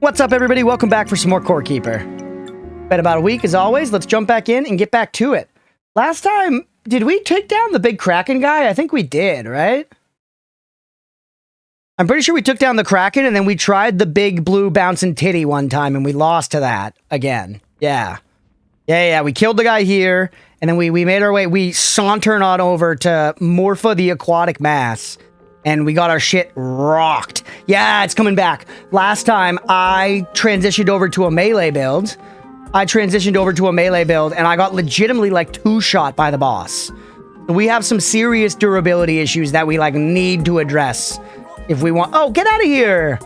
What's up, everybody? Welcome back for some more Core Keeper. Been about a week, as always. Let's jump back in and get back to it. Last time, did we take down the big Kraken guy? I think we did, right? I'm pretty sure we took down the Kraken, and then we tried the big blue bouncing titty one time, and we lost to that again. Yeah. We killed the guy here, and then we made our way. We sauntered on over to Morpha the aquatic mass. And we got our shit rocked. Yeah, it's coming back. Last time, I transitioned over to a melee build. And I got legitimately, like, two-shot by the boss. We have some serious durability issues that we, like, need to address if we want... Oh, get out of here!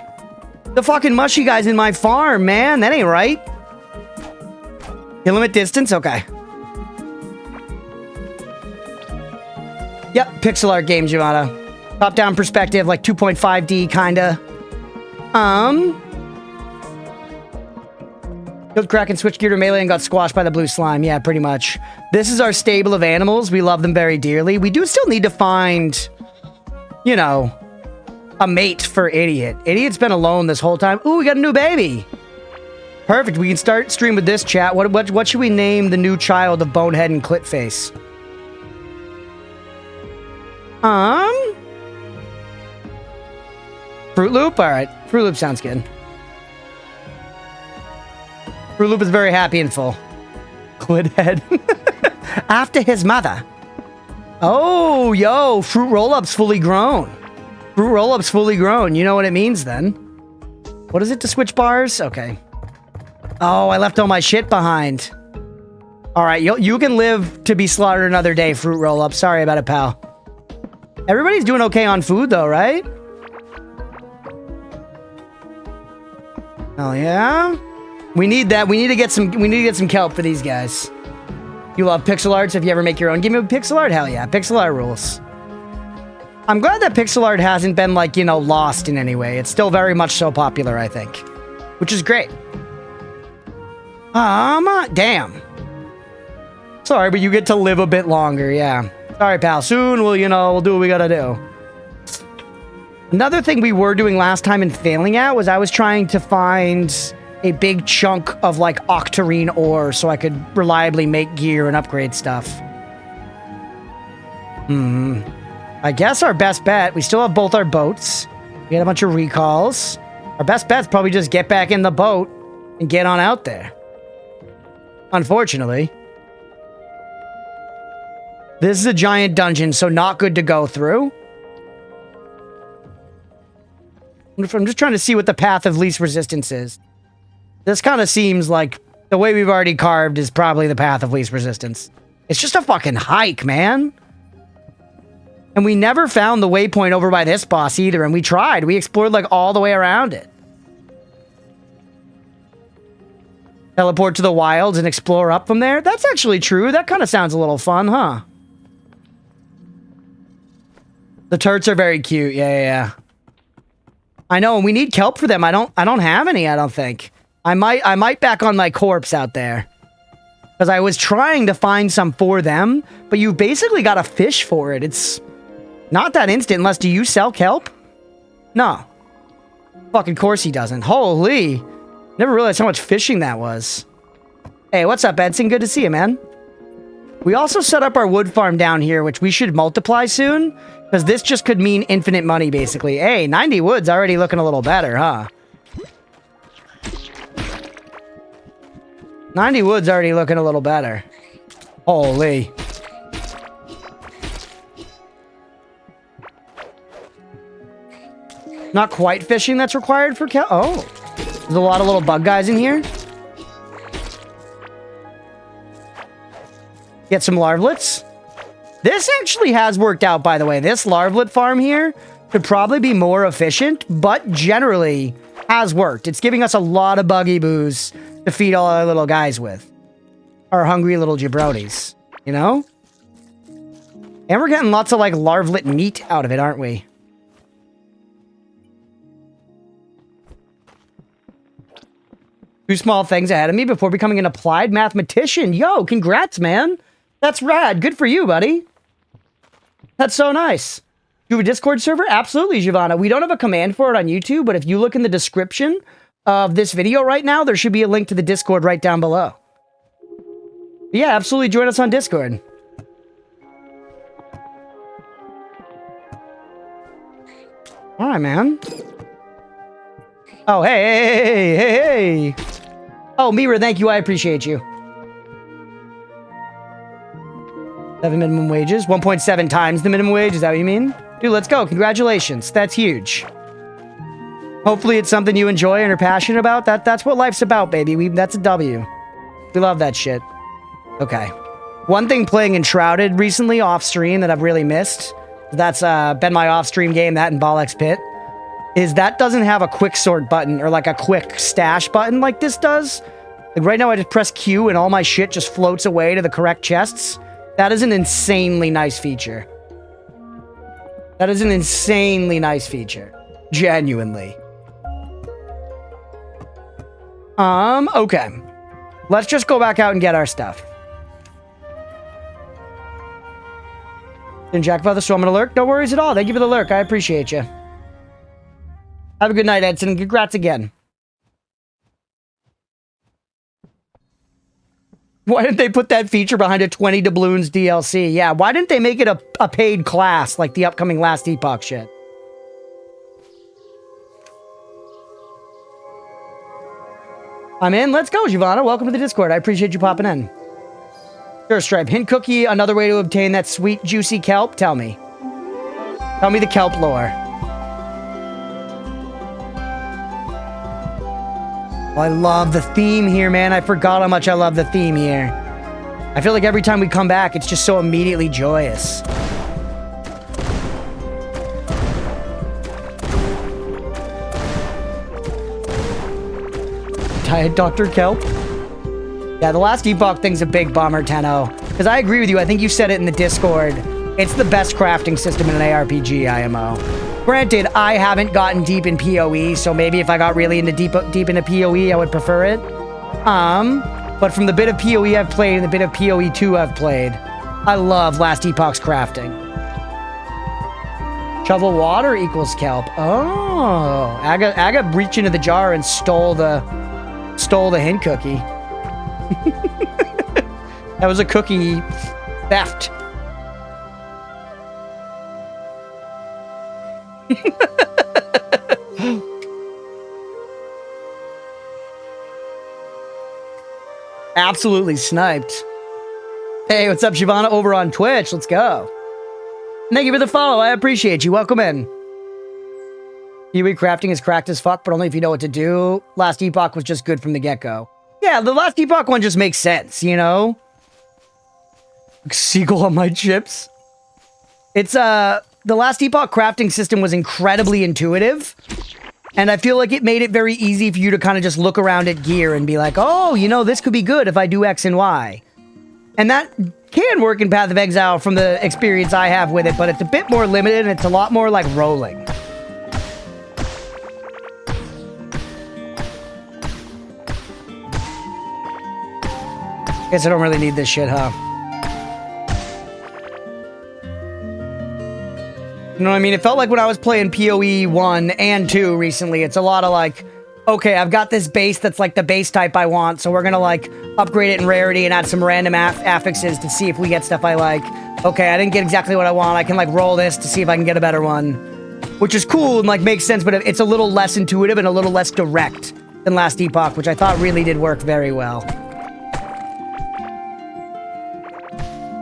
The fucking mushy guy's in my farm, man. That ain't right. Kill him at distance? Okay. Yep, pixel art game, Giovanna. Top-down perspective, like 2.5D, kinda. Killed Kraken, switched gear to melee, and got squashed by the blue slime. Yeah, pretty much. This is our stable of animals. We love them very dearly. We do still need to find, you know, a mate for Idiot. Idiot's been alone this whole time. Ooh, we got a new baby. Perfect. We can start stream with this, chat. What should we name the new child of Bonehead and Clitface? Fruit Loop? Alright. Fruit Loop sounds good. Fruit Loop is very happy and full. Clithead. After his mother. Oh, yo. Fruit Roll-Up's fully grown. Fruit Roll-Up's fully grown. You know what it means then. What is it to switch bars? Okay. Oh, I left all my shit behind. Alright, you can live to be slaughtered another day, Fruit Roll-Up. Sorry about it, pal. Everybody's doing okay on food, though, right? Oh yeah, we need that. We need to get some kelp for these guys. You love pixel arts. If you ever make your own, give me a pixel art. Hell yeah, pixel art rules. I'm glad that pixel art hasn't been, like, you know, lost in any way. It's still very much so popular, I think, which is great. Damn. Sorry, but you get to live a bit longer. Yeah. Sorry, pal. Soon we'll do what we gotta do. Another thing we were doing last time and failing at was I was trying to find a big chunk of, like, octarine ore so I could reliably make gear and upgrade stuff. I guess our best bet, we still have both our boats. We had a bunch of recalls. Our best bet's probably just get back in the boat and get on out there. Unfortunately. This is a giant dungeon, so not good to go through. I'm just trying to see what the path of least resistance is. This kind of seems like the way we've already carved is probably the path of least resistance. It's just a fucking hike, man. And we never found the waypoint over by this boss either, and we tried. We explored, like, all the way around it. Teleport to the wilds and explore up from there? That's actually true. That kind of sounds a little fun, huh? The turrets are very cute. Yeah. I know, and we need kelp for them. I don't have any, I don't think. I might back on my corpse out there. Because I was trying to find some for them, but you basically got to fish for it. It's not that instant unless, do you sell kelp? No. Fucking course he doesn't. Holy. Never realized how much fishing that was. Hey, what's up, Edson? Good to see you, man. We also set up our wood farm down here, which we should multiply soon. Because this just could mean infinite money, basically. Hey, 90 wood's already looking a little better, huh? 90 wood's already looking a little better. Holy. Not quite fishing that's required for oh. There's a lot of little bug guys in here. Get some larvalets. This actually has worked out, by the way. This larvalet farm here could probably be more efficient, but generally has worked. It's giving us a lot of buggy boos to feed all our little guys with. Our hungry little jabronis, you know? And we're getting lots of, like, larvalet meat out of it, aren't we? Two small things ahead of me before becoming an applied mathematician. Yo, congrats, man. That's rad. Good for you, buddy. That's so nice. Do a Discord server? Absolutely, Giovanna. We don't have a command for it on YouTube, but if you look in the description of this video right now, there should be a link to the Discord right down below. But yeah, absolutely join us on Discord. All right, man. Oh, hey. Oh, Mira, thank you. I appreciate you. 7 minimum wages. 1.7 times the minimum wage. Is that what you mean? Dude, let's go. Congratulations. That's huge. Hopefully it's something you enjoy and are passionate about. That's what life's about, baby. That's a W. We love that shit. Okay. One thing playing Enshrouded recently off stream that I've really missed, that's been my off stream game, that and Ball X Pit, is that doesn't have a quick sort button or like a quick stash button like this does. Like right now I just press Q and all my shit just floats away to the correct chests. That is an insanely nice feature. That is an insanely nice feature. Genuinely. Okay. Let's just go back out and get our stuff. Didn't Jack about the storm and alert? No worries at all. Thank you for the lurk. I appreciate you. Have a good night, Edson. Congrats again. Why didn't they put that feature behind a 20 doubloons DLC? Yeah, why didn't they make it a paid class like the upcoming Last Epoch shit? I'm in. Let's go, Giovanna. Welcome to the Discord. I appreciate you popping in. Sure, Stripe. Hint cookie, another way to obtain that sweet, juicy kelp? Tell me. Tell me the kelp lore. Oh, I love the theme here, man. I forgot how much I love the theme here. I feel like every time we come back, it's just so immediately joyous. Diet Dr. Kelp? Yeah, the Last Epoch thing's a big bummer, Tenno. Because I agree with you. I think you said it in the Discord. It's the best crafting system in an ARPG, IMO. Granted, I haven't gotten deep in PoE, so maybe if I got really into deep into PoE, I would prefer it. But from the bit of PoE I've played and the bit of PoE 2 I've played, I love Last Epoch's crafting. Shovel water equals kelp. Oh, Aga reached into the jar and stole the hint cookie. That was a cookie theft. Absolutely sniped. Hey, what's up, Giovanna? Over on Twitch. Let's go. Thank you for the follow. I appreciate you. Welcome in. PoE crafting is cracked as fuck, but only if you know what to do. Last Epoch was just good from the get-go. Yeah, the Last Epoch one just makes sense, you know? Seagull on my chips. It's, the Last Epoch crafting system was incredibly intuitive. And I feel like it made it very easy for you to kind of just look around at gear and be like, oh, you know, this could be good if I do X and Y. And that can work in Path of Exile from the experience I have with it, but it's a bit more limited and it's a lot more like rolling. Guess I don't really need this shit, huh? You know what I mean? It felt like when I was playing PoE 1 and 2 recently, it's a lot of like, okay, I've got this base that's like the base type I want, so we're gonna like upgrade it in rarity and add some random affixes to see if we get stuff I like. Okay, I didn't get exactly what I want. I can like roll this to see if I can get a better one. Which is cool and like makes sense, but it's a little less intuitive and a little less direct than Last Epoch, which I thought really did work very well.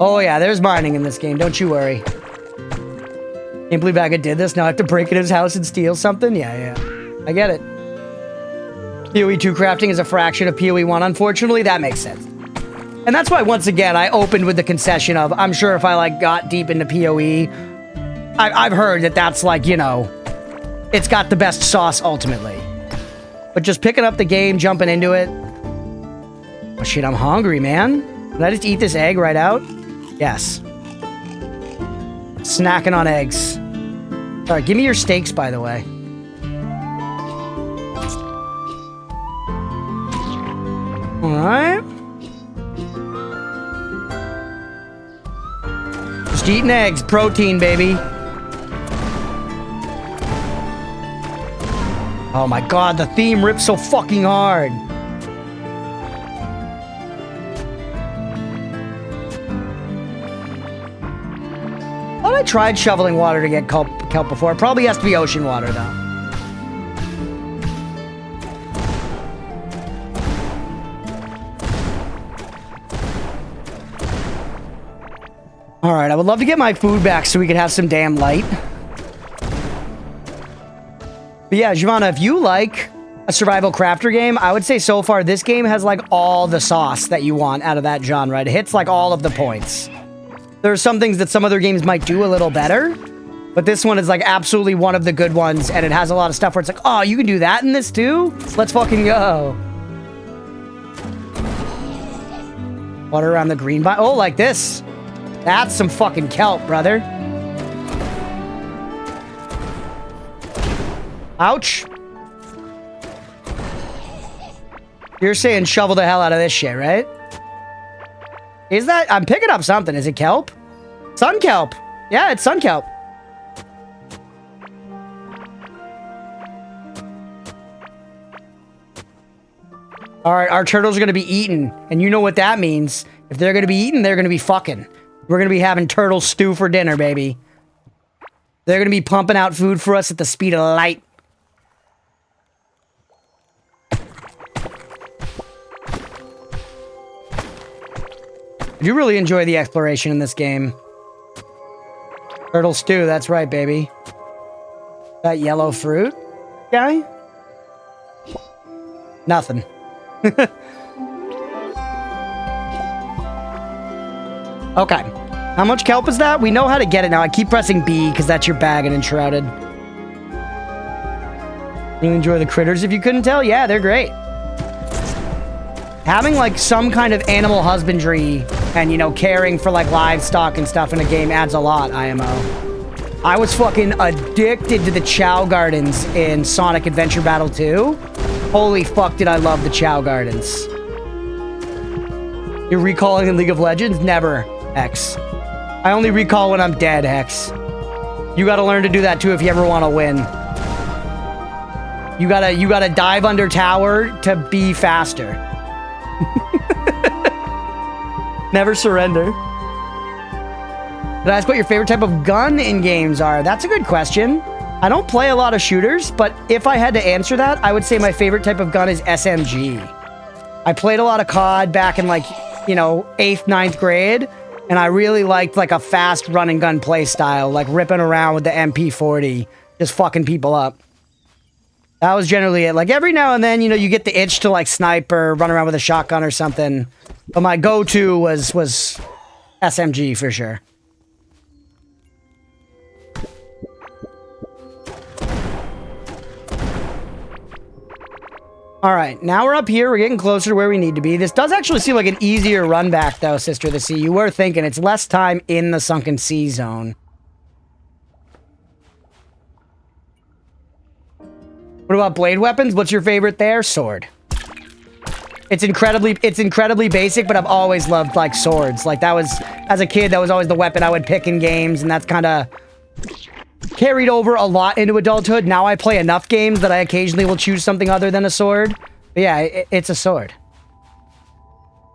Oh yeah, there's mining in this game, don't you worry. Can't believe Aga did this. Now I have to break into his house and steal something? Yeah. I get it. PoE 2 crafting is a fraction of PoE 1, unfortunately. That makes sense. And that's why, once again, I opened with the concession of, I'm sure if I, like, got deep into PoE, I've heard that that's, like, you know, it's got the best sauce, ultimately. But just picking up the game, jumping into it. Oh, shit, I'm hungry, man. Did I just eat this egg right out? Yes. Snacking on eggs. Alright, give me your steaks, by the way. Alright. Just eating eggs. Protein, baby. Oh my god, the theme rips so fucking hard. I thought I tried shoveling water to get kelp before. It probably has to be ocean water, though. Alright, I would love to get my food back so we could have some damn light. But yeah, Giovanna, if you like a survival crafter game, I would say so far this game has like all the sauce that you want out of that genre. It hits like all of the points. There are some things that some other games might do a little better, but this one is like absolutely one of the good ones, and it has a lot of stuff where it's like, oh, you can do that in this too? Let's fucking go. Water around the green vine. Oh, like this. That's some fucking kelp, brother. Ouch. You're saying shovel the hell out of this shit, right? Is that... I'm picking up something. Is it kelp? Sun kelp. Yeah, it's sun kelp. Alright, our turtles are going to be eaten. And you know what that means. If they're going to be eaten, they're going to be fucking. We're going to be having turtle stew for dinner, baby. They're going to be pumping out food for us at the speed of light. You really enjoy the exploration in this game. Turtle stew, that's right, baby. That yellow fruit guy? Nothing. Okay. How much kelp is that? We know how to get it now. I keep pressing B because that's your bag and enshrouded. You enjoy the critters if you couldn't tell? Yeah, they're great. Having like some kind of animal husbandry and, you know, caring for like livestock and stuff in a game adds a lot, IMO. I was fucking addicted to the Chow Gardens in Sonic Adventure Battle 2. Holy fuck did I love the Chow Gardens. You're recalling in League of Legends? Never, Hex. I only recall when I'm dead, Hex. You gotta learn to do that too if you ever want to win. You gotta dive under tower to be faster. Never surrender. Did I ask what your favorite type of gun in games are? That's a good question. I don't play a lot of shooters, but if I had to answer that, I would say my favorite type of gun is SMG. I played a lot of COD back in like, you know, 8th, 9th grade, and I really liked like a fast run and gun play style, like ripping around with the MP40, just fucking people up. That was generally it. Like every now and then, you know, you get the itch to like snipe or run around with a shotgun or something. But my go-to was SMG for sure. All right, now we're up here. We're getting closer to where we need to be. This does actually seem like an easier run back, though, Sister of the Sea. You were thinking it's less time in the Sunken Sea Zone. What about blade weapons? What's your favorite there? Sword. It's incredibly basic, but I've always loved, like, swords. Like, that was, as a kid, that was always the weapon I would pick in games, and that's kind of carried over a lot into adulthood. Now I play enough games that I occasionally will choose something other than a sword. But yeah, it's a sword.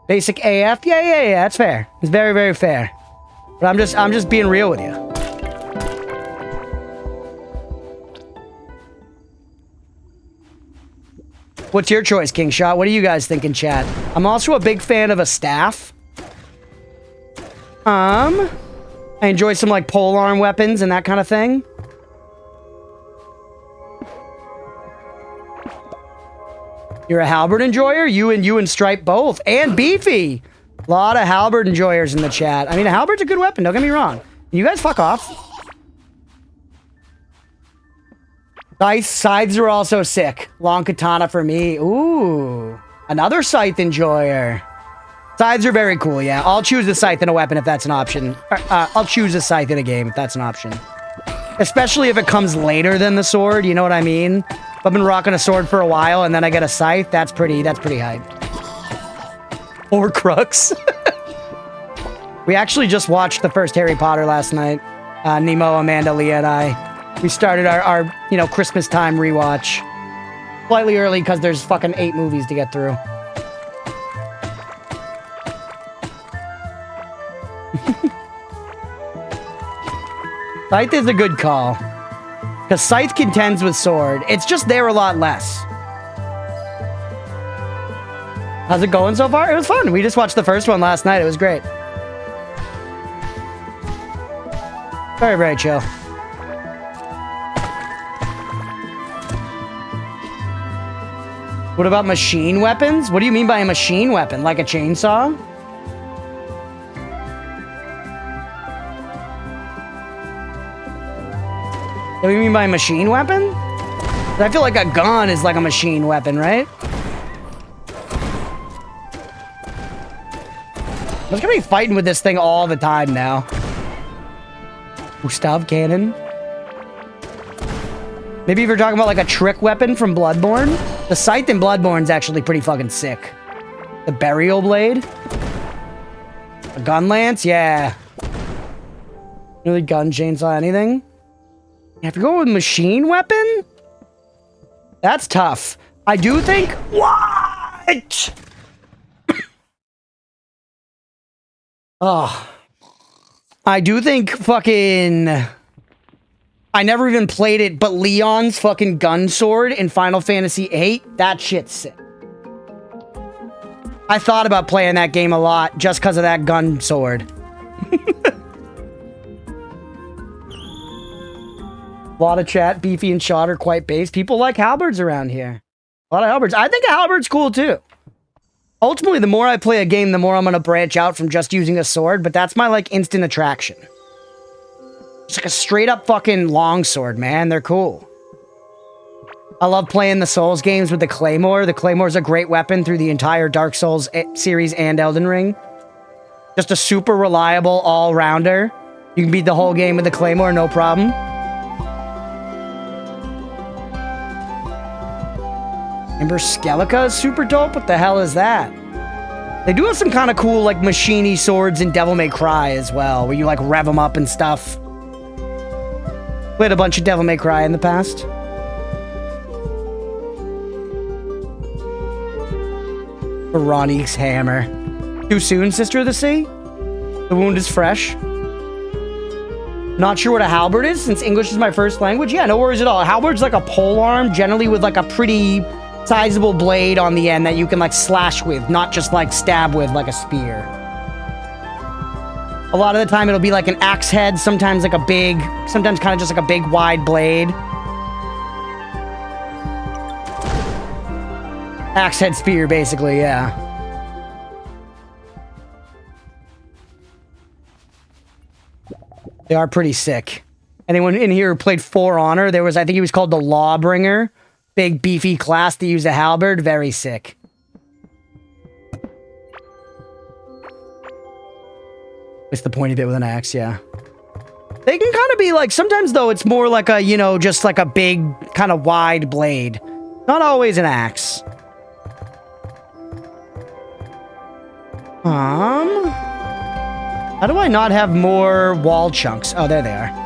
Basic AF? Yeah, that's fair. It's very, very fair. But I'm just being real with you. What's your choice, King Shot? What do you guys think in chat? I'm also a big fan of a staff. I enjoy some, like, polearm weapons and that kind of thing. You're a halberd enjoyer? You and Stripe both. And Beefy! A lot of halberd enjoyers in the chat. I mean, a halberd's a good weapon, don't get me wrong. You guys fuck off. Scythes are also sick. Long katana for me. Ooh. Another scythe enjoyer. Scythes are very cool, yeah. I'll choose a scythe in a weapon if that's an option. I'll choose a scythe in a game if that's an option. Especially if it comes later than the sword, you know what I mean? If I've been rocking a sword for a while and then I get a scythe, that's pretty hype. Or Crux. We actually just watched the first Harry Potter last night. Nemo, Amanda, Leah, and I. We started our you know, Christmas time rewatch. Slightly early because there's fucking 8 movies to get through. Scythe is a good call. Because Scythe contends with Sword. It's just there a lot less. How's it going so far? It was fun. We just watched the first one last night. It was great. Very, very chill. What about machine weapons? What do you mean by a machine weapon? Like a chainsaw? What do you mean by a machine weapon? I feel like a gun is like a machine weapon, right? I'm just gonna be fighting with this thing all the time now. Gustav Cannon. Maybe if you're talking about like a trick weapon from Bloodborne. The Scythe in Bloodborne's actually pretty fucking sick. The Burial Blade. A gun lance? Yeah. Really gun, chainsaw, anything? You have to go with machine weapon? That's tough. I do think... What? Oh. I do think fucking... I never even played it, but Leon's fucking gun sword in Final Fantasy VIII, that shit's sick. I thought about playing that game a lot just because of that gun sword. A lot of chat, Beefy and Shot are quite base. People like halberds around here. A lot of halberds. I think a halberd's cool too. Ultimately, the more I play a game, the more I'm going to branch out from just using a sword, but that's my like instant attraction. It's like a straight up fucking longsword, man. They're cool. I love playing the Souls games with the Claymore. The Claymore's a great weapon through the entire Dark Souls series and Elden Ring. Just a super reliable all-rounder. You can beat the whole game with the Claymore, no problem. Ember Skelica is super dope. What the hell is that? They do have some kind of cool, like, machine-y swords in Devil May Cry as well, where you, like, rev them up and stuff. Played a bunch of Devil May Cry in the past. Veronique's hammer. Too soon, Sister of the Sea? The wound is fresh. Not sure what a halberd is, since English is my first language. Yeah, no worries at all. A halberd's like a polearm, generally with like a pretty sizable blade on the end that you can like slash with, not just like stab with like a spear. A lot of the time it'll be like an axe head, sometimes like a big, sometimes kind of just like a big wide blade. Axe head spear, basically, yeah. They are pretty sick. Anyone in here who played For Honor? There was, I think he was called the Lawbringer. Big beefy class that used a halberd. Very sick. It's the pointy bit with an axe, yeah. They can kind of be like, sometimes though, it's more like a, you know, just like a big, kind of wide blade. Not always an axe. How do I not have more wall chunks? Oh, there they are.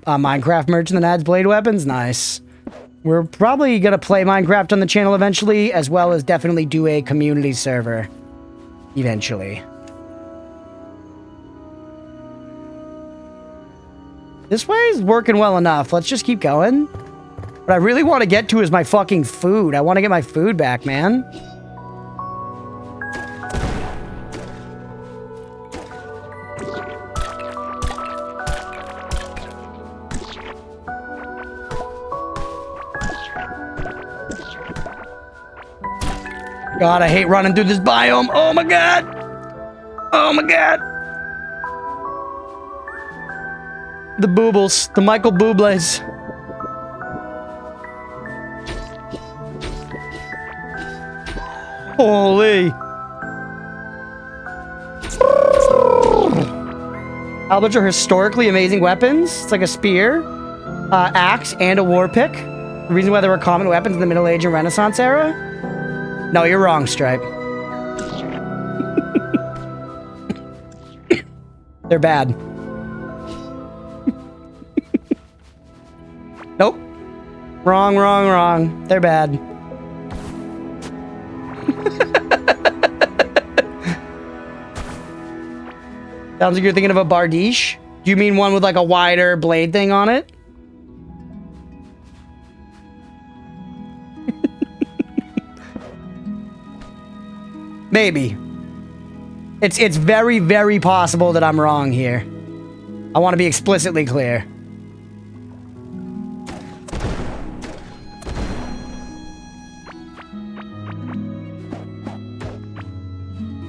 Minecraft merchant that adds blade weapons? Nice. We're probably going to play Minecraft on the channel eventually, as well as definitely do a community server eventually. This way is working well enough. Let's just keep going. What I really want to get to is my fucking food. I want to get my food back, man. God, I hate running through this biome. Oh my god. Oh my god. The boobles. The Michael Bublé's. Holy. Halberds are historically amazing weapons. It's like a spear, axe, and a war pick. The reason why they were common weapons in the Middle Age and Renaissance era? No, you're wrong, Stripe. They're bad. Nope. Wrong, wrong, wrong. They're bad. Sounds like you're thinking of a Bardiche. Do you mean one with like a wider blade thing on it? Maybe. It's very, very possible that I'm wrong here. I want to be explicitly clear.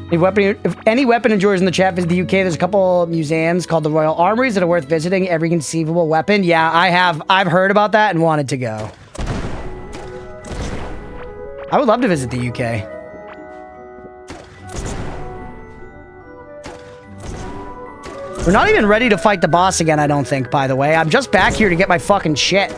If any weapon enjoys in the chat visit the UK, there's a couple museums called the Royal Armories that are worth visiting. Every conceivable weapon. Yeah, I've heard about that and wanted to go. I would love to visit the UK. We're not even ready to fight the boss again, I don't think, by the way. I'm just back here to get my fucking shit.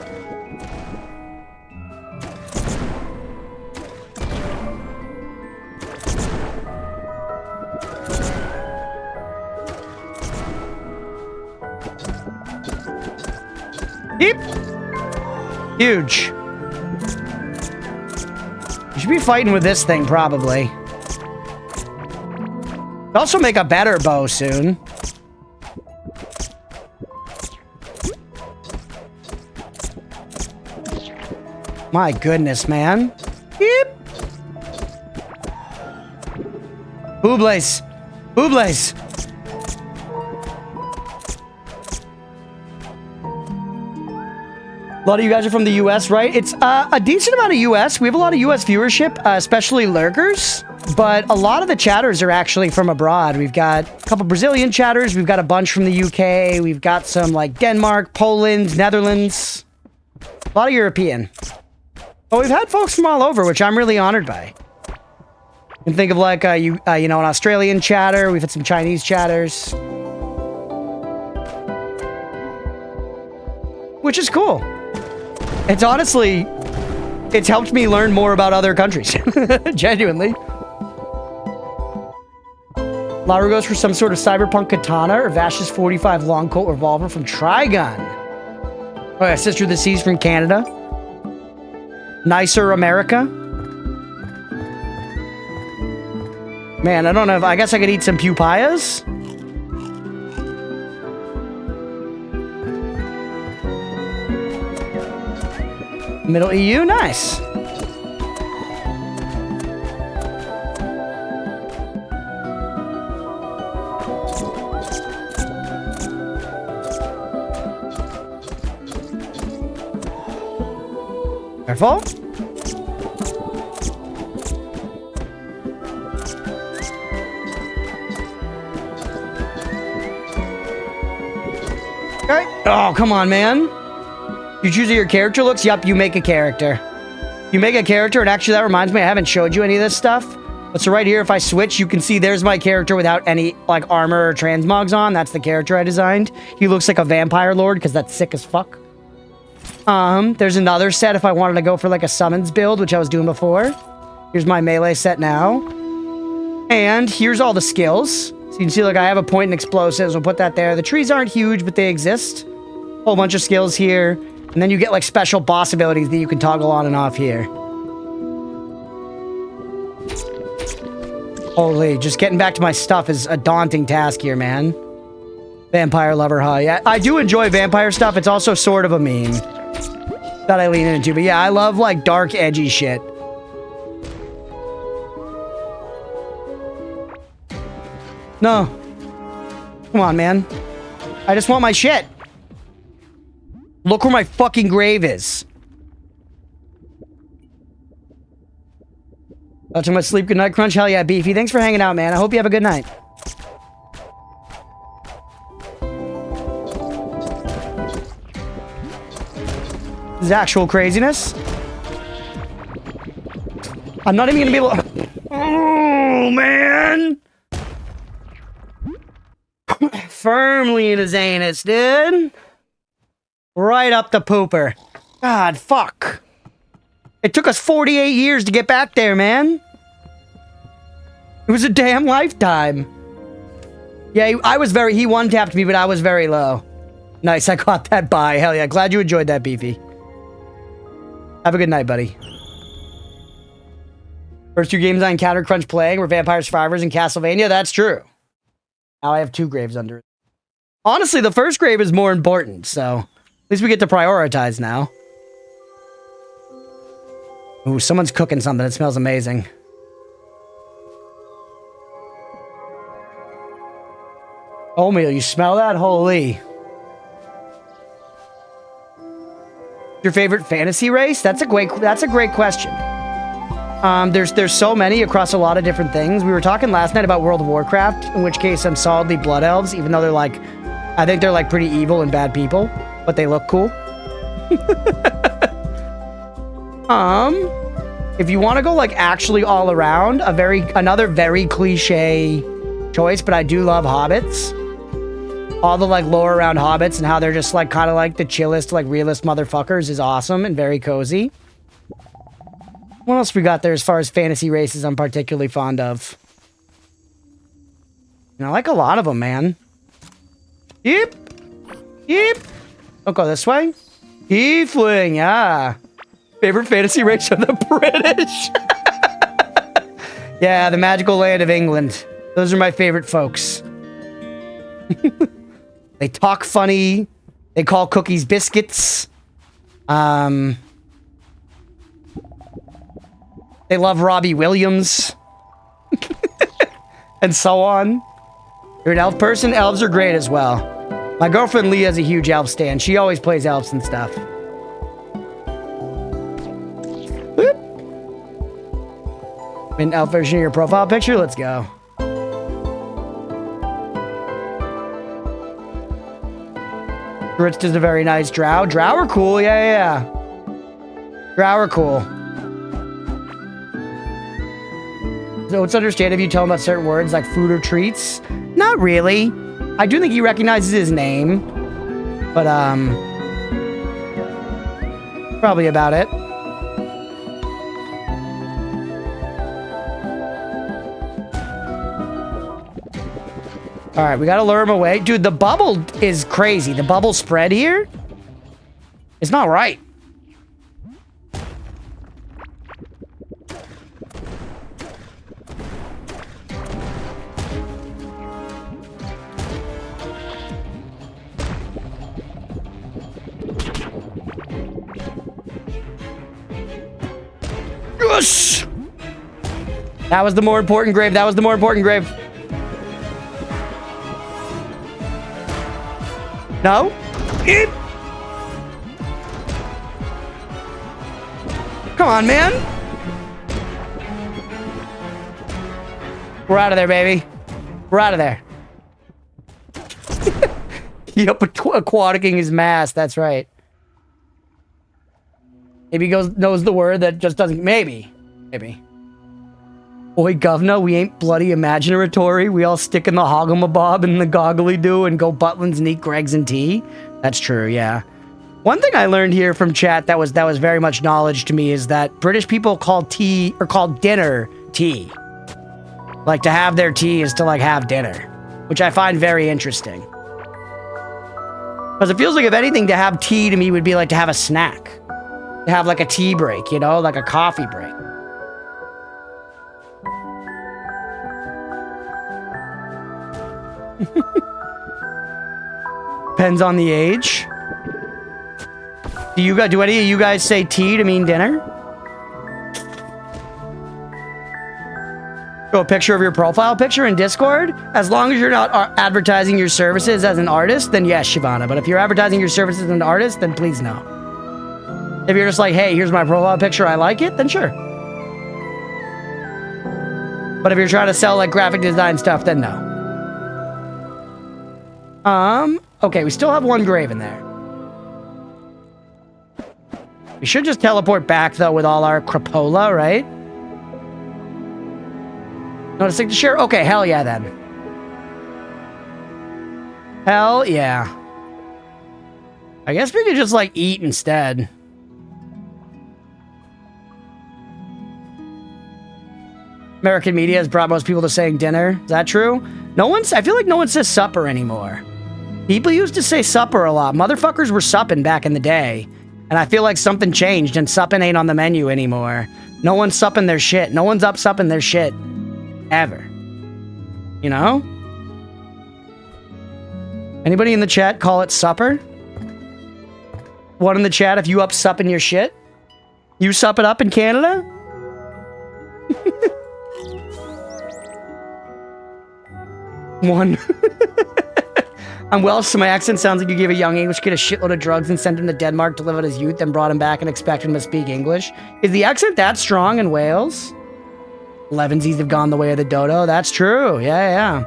Yep. Huge. You should be fighting with this thing, probably. Also make a better bow soon. My goodness, man. Yep. Boobles. Boobles. A lot of you guys are from the US, right? It's a decent amount of US. We have a lot of US viewership, especially lurkers. But a lot of the chatters are actually from abroad. We've got a couple Brazilian chatters. We've got a bunch from the UK. We've got some like Denmark, Poland, Netherlands. A lot of European. But we've had folks from all over, which I'm really honored by. You can think of like, you know, an Australian chatter. We've had some Chinese chatters. Which is cool. It's honestly, it's helped me learn more about other countries. Genuinely. Laura goes for some sort of cyberpunk katana or Vash's 45 long Colt revolver from Trigun. Oh yeah, Sister of the Seas from Canada. Nicer America. Man, I don't know if I guess I could eat some pupayas. Middle EU, nice. Careful. Okay. Oh, come on, man. You choose your character looks? Yup, you make a character. You make a character, and actually that reminds me, I haven't showed you any of this stuff. But so right here, if I switch, you can see there's my character without any, like, armor or transmogs on. That's the character I designed. He looks like a vampire lord, because that's sick as fuck. There's another set if I wanted to go for, like, a summons build, which I was doing before. Here's my melee set now. And here's all the skills. So you can see, like, I have a point and explosives. We'll put that there. The trees aren't huge, but they exist. Whole bunch of skills here. And then you get, like, special boss abilities that you can toggle on and off here. Holy, just getting back to my stuff is a daunting task here, man. Vampire lover, huh? Yeah, I do enjoy vampire stuff. It's also sort of a meme that I lean into. But yeah, I love, like, dark, edgy shit. No. Come on, man. I just want my shit. Look where my fucking grave is. Too much sleep. Good night, Crunch. Hell yeah, Beefy. Thanks for hanging out, man. I hope you have a good night. This is actual craziness. I'm not even gonna be able to... Oh, man! Firmly in his anus, dude. Right up the pooper. God, fuck. It took us 48 years to get back there, man. It was a damn lifetime. Yeah, he one-tapped me, but I was very low. Nice, I caught that buy. Hell yeah, glad you enjoyed that, Beefy. Have a good night, buddy. First 2 games I encountered Crunch playing were Vampire Survivors and Castlevania. That's true. Now I have 2 graves under it. Honestly, the first grave is more important, so... At least we get to prioritize now. Ooh, someone's cooking something. It smells amazing. Oatmeal, you smell that? Holy. Your favorite fantasy race? That's a great question. There's so many across a lot of different things. We were talking last night about World of Warcraft, in which case I'm solidly Blood Elves, even though they're like, I think they're like pretty evil and bad people, but they look cool. If you want to go like actually all around, another very cliche choice, but I do love hobbits. All the like lore around hobbits and how they're just like kind of like the chillest, like realist motherfuckers is awesome and very cozy. What else we got there as far as fantasy races I'm particularly fond of? And I like a lot of them, man. Yep. Don't go this way. Tiefling, yeah. Favorite fantasy race of the British. Yeah, the magical land of England. Those are my favorite folks. They talk funny. They call cookies biscuits. They love Robbie Williams. And so on. You're an elf person? Elves are great as well. My girlfriend Leah is a huge elf stan. She always plays elves and stuff. Whoop. An elf version of your profile picture? Let's go. Ritz does a very nice drow. Drow are cool, yeah. Drow are cool. So it's understandable if you tell him about certain words like food or treats. Not really. I do think he recognizes his name. But, probably about it. Alright, we gotta lure him away. Dude, the bubble is crazy. The bubble spread here? It's not right. Yes! That was the more important grave. That was the more important grave. No? Come on, man. We're out of there, baby. We're out of there. Yup, aquaticing his mask. That's right. Maybe he knows the word that just doesn't... Maybe. Oi, governor, we ain't bloody imaginatory. We all stick in the hoggamabob and the goggly-doo and go Butlins and eat Greggs and tea. That's true, yeah. One thing I learned here from chat that was very much knowledge to me is that British people call tea, or call dinner, tea. Like, to have their tea is to, like, have dinner. Which I find very interesting. Because it feels like, if anything, to have tea to me would be like to have a snack. To have, like, a tea break, you know? Like a coffee break. Depends on the age. Do any of you guys say tea to mean dinner? Show a picture of your profile picture in Discord? As long as you're not advertising your services as an artist, then yes, Shivana. But if you're advertising your services as an artist, then please no. If you're just like, hey, here's my profile picture, I like it, then sure. But if you're trying to sell like graphic design stuff, then no. Okay, we still have one grave in there. We should just teleport back, though, with all our crapola, right? Noticing to share? Okay, hell yeah, then. Hell yeah. I guess we could just, like, eat instead. American media has brought most people to saying dinner. Is that true? I feel like no one says supper anymore. People used to say supper a lot. Motherfuckers were supping back in the day. And I feel like something changed and supping ain't on the menu anymore. No one's supping their shit. No one's up supping their shit. Ever. You know? Anybody in the chat call it supper? One in the chat if you up supping your shit? You sup it up in Canada? One. I'm Welsh, so my accent sounds like you gave a young English kid a shitload of drugs and sent him to Denmark to live out his youth, then brought him back and expected him to speak English. Is the accent that strong in Wales? Levensies have gone the way of the dodo. That's true. Yeah.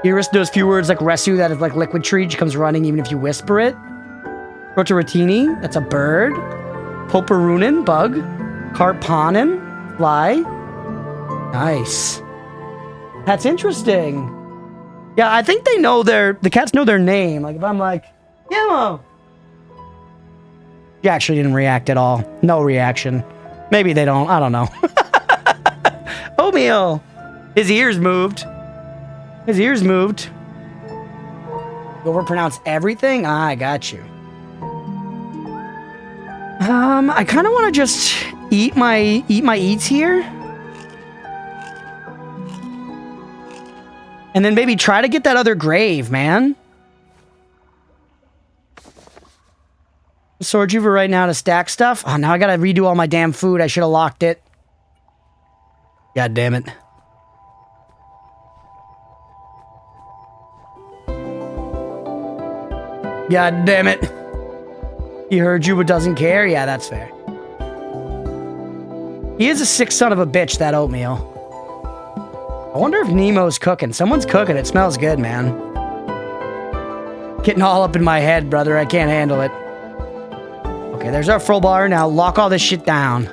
Iris knows few words like resu, that is like liquid tree. She comes running even if you whisper it. Rotaratini, that's a bird. Poperunin, bug. Carponin, fly. Nice. That's interesting. Yeah, I think they know the cats know their name. Like if I'm like, Yellow. She actually didn't react at all. No reaction. Maybe they don't. I don't know. Oatmeal. His ears moved. His ears moved. You overpronounce everything? I got you. I kind of want to just eat my eats here. And then maybe try to get that other grave, man. Sword Juver right now to stack stuff. Oh, now I gotta redo all my damn food. I should have locked it. God damn it. God damn it. He heard you but doesn't care? Yeah, that's fair. He is a sick son of a bitch, that oatmeal. I wonder if Nemo's cooking. Someone's cooking. It smells good, man. Getting all up in my head, brother. I can't handle it. Okay, there's our full bar. Now lock all this shit down.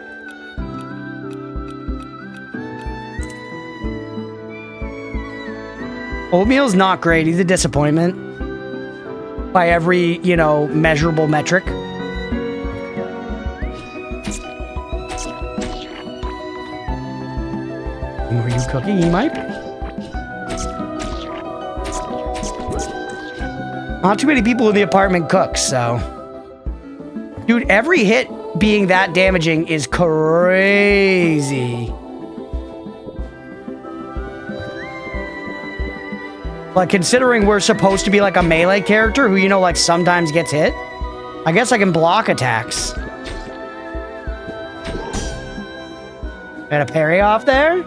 Oatmeal's not great. He's a disappointment. By every, you know, measurable metric. Were you cooking? He might be. Not too many people in the apartment cook, so... Dude, every hit being that damaging is crazy. Like, considering we're supposed to be like a melee character who, you know, like sometimes gets hit, I guess I can block attacks. Got a parry off there?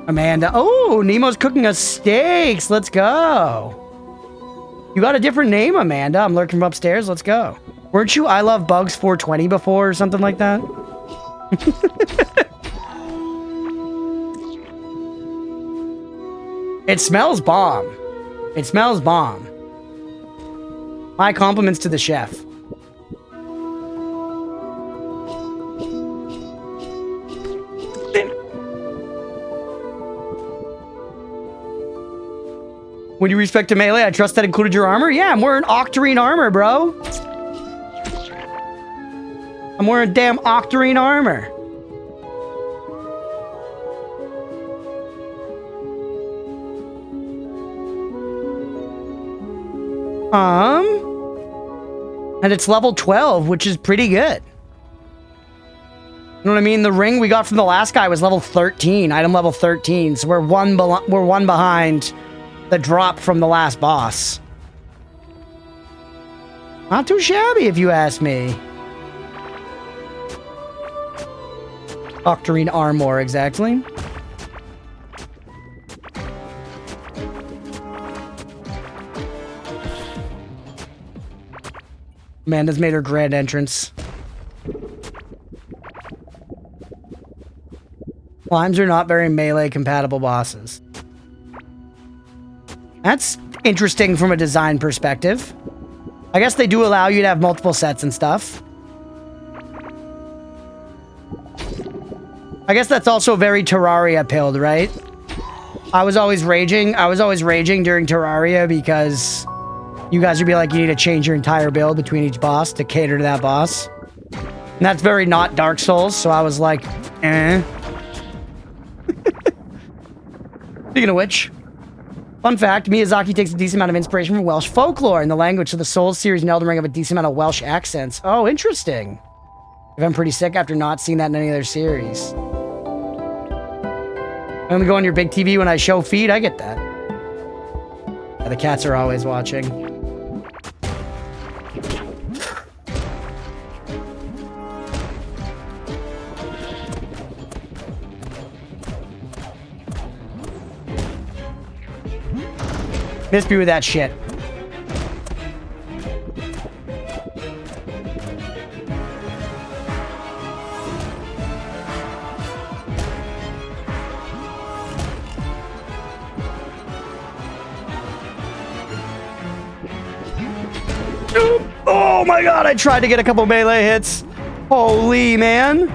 Amanda. Oh, Nemo's cooking us steaks. Let's go. You got a different name, Amanda. I'm lurking from upstairs. Let's go. Weren't you I Love Bugs 420 before or something like that? It smells bomb. It smells bomb. My compliments to the chef. When you respect to melee, I trust that included your armor? Yeah, I'm wearing Octarine armor, bro. I'm wearing damn Octarine armor. And it's level 12, which is pretty good. You know what I mean? The ring we got from the last guy was level 13, item level 13. So we're one behind the drop from the last boss. Not too shabby, if you ask me. Octarine armor, exactly. Amanda's made her grand entrance. Slimes are not very melee compatible bosses. That's interesting from a design perspective. I guess they do allow you to have multiple sets and stuff. I guess that's also very Terraria pilled, right? I was always raging during Terraria because you guys would be like, you need to change your entire build between each boss to cater to that boss. And that's very not Dark Souls, so I was like, eh. Speaking of which, fun fact, Miyazaki takes a decent amount of inspiration from Welsh folklore, and the language of the Souls series and Elden Ring have a decent amount of Welsh accents. Oh, interesting. If I'm pretty sick after not seeing that in any other series. I only go on your big TV when I show feed, I get that. Yeah, the cats are always watching. Miss me with that shit. Oh my god, I tried to get a couple melee hits. Holy man.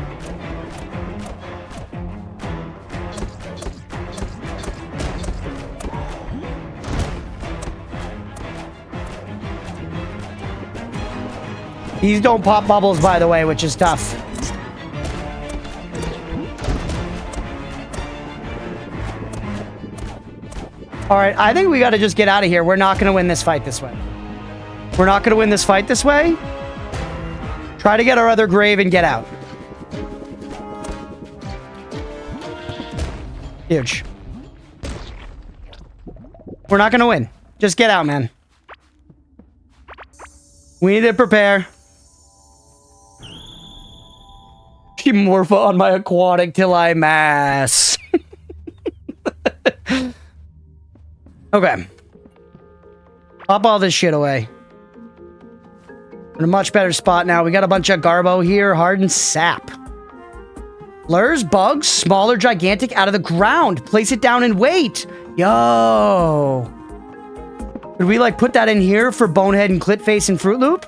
These don't pop bubbles, by the way, which is tough. Alright, I think we gotta just get out of here. We're not gonna win this fight this way. We're not gonna win this fight this way. Try to get our other grave and get out. Huge. We're not gonna win. Just get out, man. We need to prepare. Keep Morpha on my aquatic till I mass. Okay. Pop all this shit away. We're in a much better spot now. We got a bunch of Garbo here. Hardened sap. Lures bugs, small or gigantic, out of the ground. Place it down and wait. Yo. Could we, like, put that in here for Bonehead and Clitface and Fruit Loop?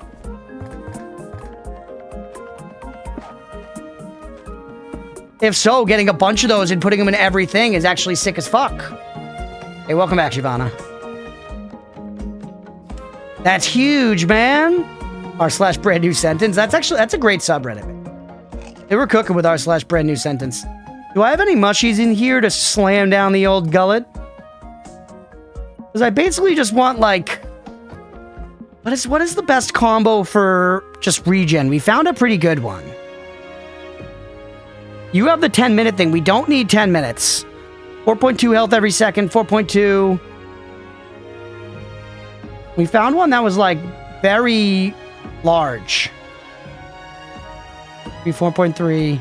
If so, getting a bunch of those and putting them in everything is actually sick as fuck. Hey, welcome back, Shivana. That's huge, man. R/ brand new sentence. That's a great subreddit. They were cooking with R/ brand new sentence. Do I have any mushies in here to slam down the old gullet? Because I basically just want, like... What is the best combo for just regen? We found a pretty good one. You have the 10-minute thing. We don't need 10 minutes. 4.2 health every second. 4.2. We found one that was, like, very large. 4.3.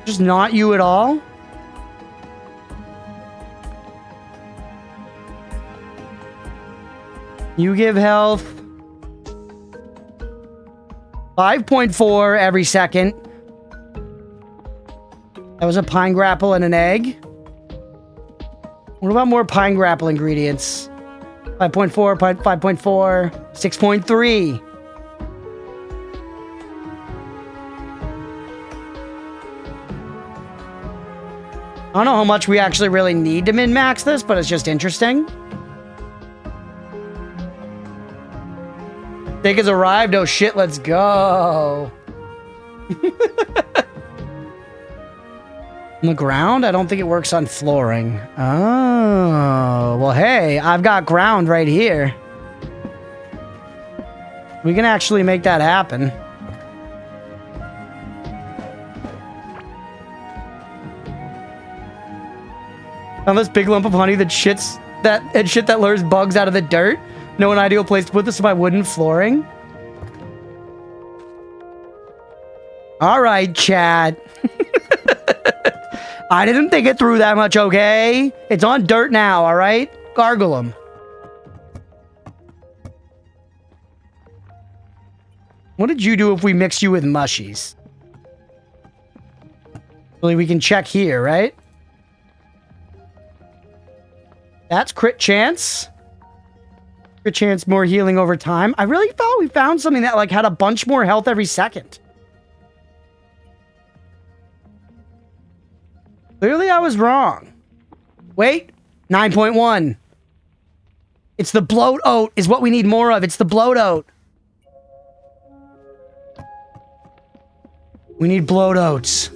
Just not you at all? You give health. 5.4 every second. That was a pine grapple and an egg. What about more pine grapple ingredients? 5.4, 5.4, 6.3. I don't know how much we actually really need to min-max this, but it's just interesting. Dig has arrived. Oh shit, let's go. On the ground? I don't think it works on flooring. Oh, well, hey, I've got ground right here. We can actually make that happen. Found this big lump of honey that shit that lures bugs out of the dirt. Know an ideal place to put this in my wooden flooring. All right, chat. I didn't think it through that much, okay? It's on dirt now, all right? Gargle them. What did you do if we mixed you with mushies? Really, we can check here, right? That's crit chance. Crit chance, more healing over time. I really thought we found something that, like, had a bunch more health every second. Clearly, I was wrong. Wait, 9.1. It's the bloat oat is what we need more of. It's the bloat oat. We need bloat oats.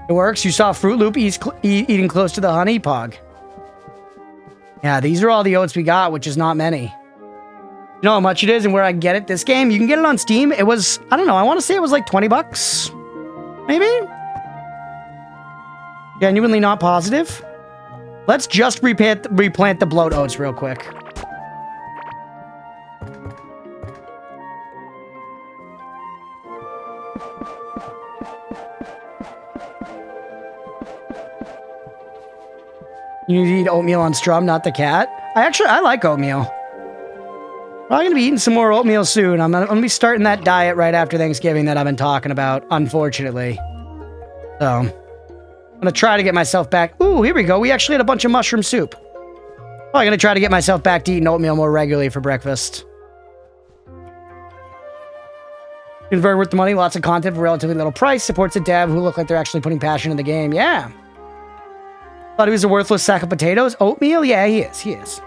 It works. You saw Fruit Loop eating close to the honey pog. Yeah, these are all the oats we got, which is not many. You know how much it is and where I can get it? This game, you can get it on Steam. It was, I don't know, I want to say it was like 20 bucks. Maybe? Genuinely not positive. Let's just replant the bloat oats real quick. You need to eat oatmeal on Strum, not the cat. I like oatmeal. Probably gonna be eating some more oatmeal soon. I'm gonna be starting that diet right after Thanksgiving that I've been talking about, unfortunately. So, I'm gonna try to get myself back. Ooh, here we go. We actually had a bunch of mushroom soup. Probably gonna try to get myself back to eating oatmeal more regularly for breakfast. It's very worth the money. Lots of content for relatively little price. Supports a dev who look like they're actually putting passion in the game. Yeah. Thought he was a worthless sack of potatoes. Oatmeal? Yeah, he is. He is.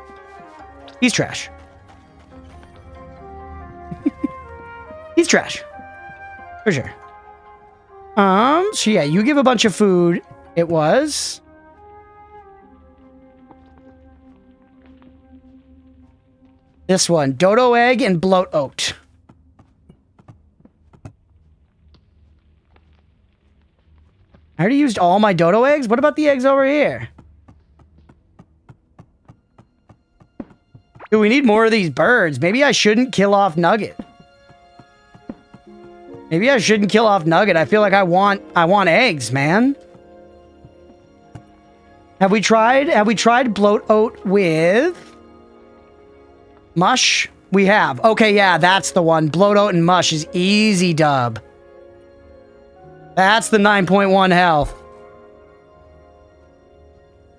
He's trash. He's trash. For sure. So yeah, you give a bunch of food. It was... this one. Dodo egg and bloat oat. I already used all my dodo eggs. What about the eggs over here? Do we need more of these birds? Maybe I shouldn't kill off Nugget. Maybe I shouldn't kill off Nugget. I feel like I want eggs, man. Have we tried bloat oat with mush? We have. Okay, yeah, that's the one. Bloat oat and mush is easy dub. That's the 9.1 health.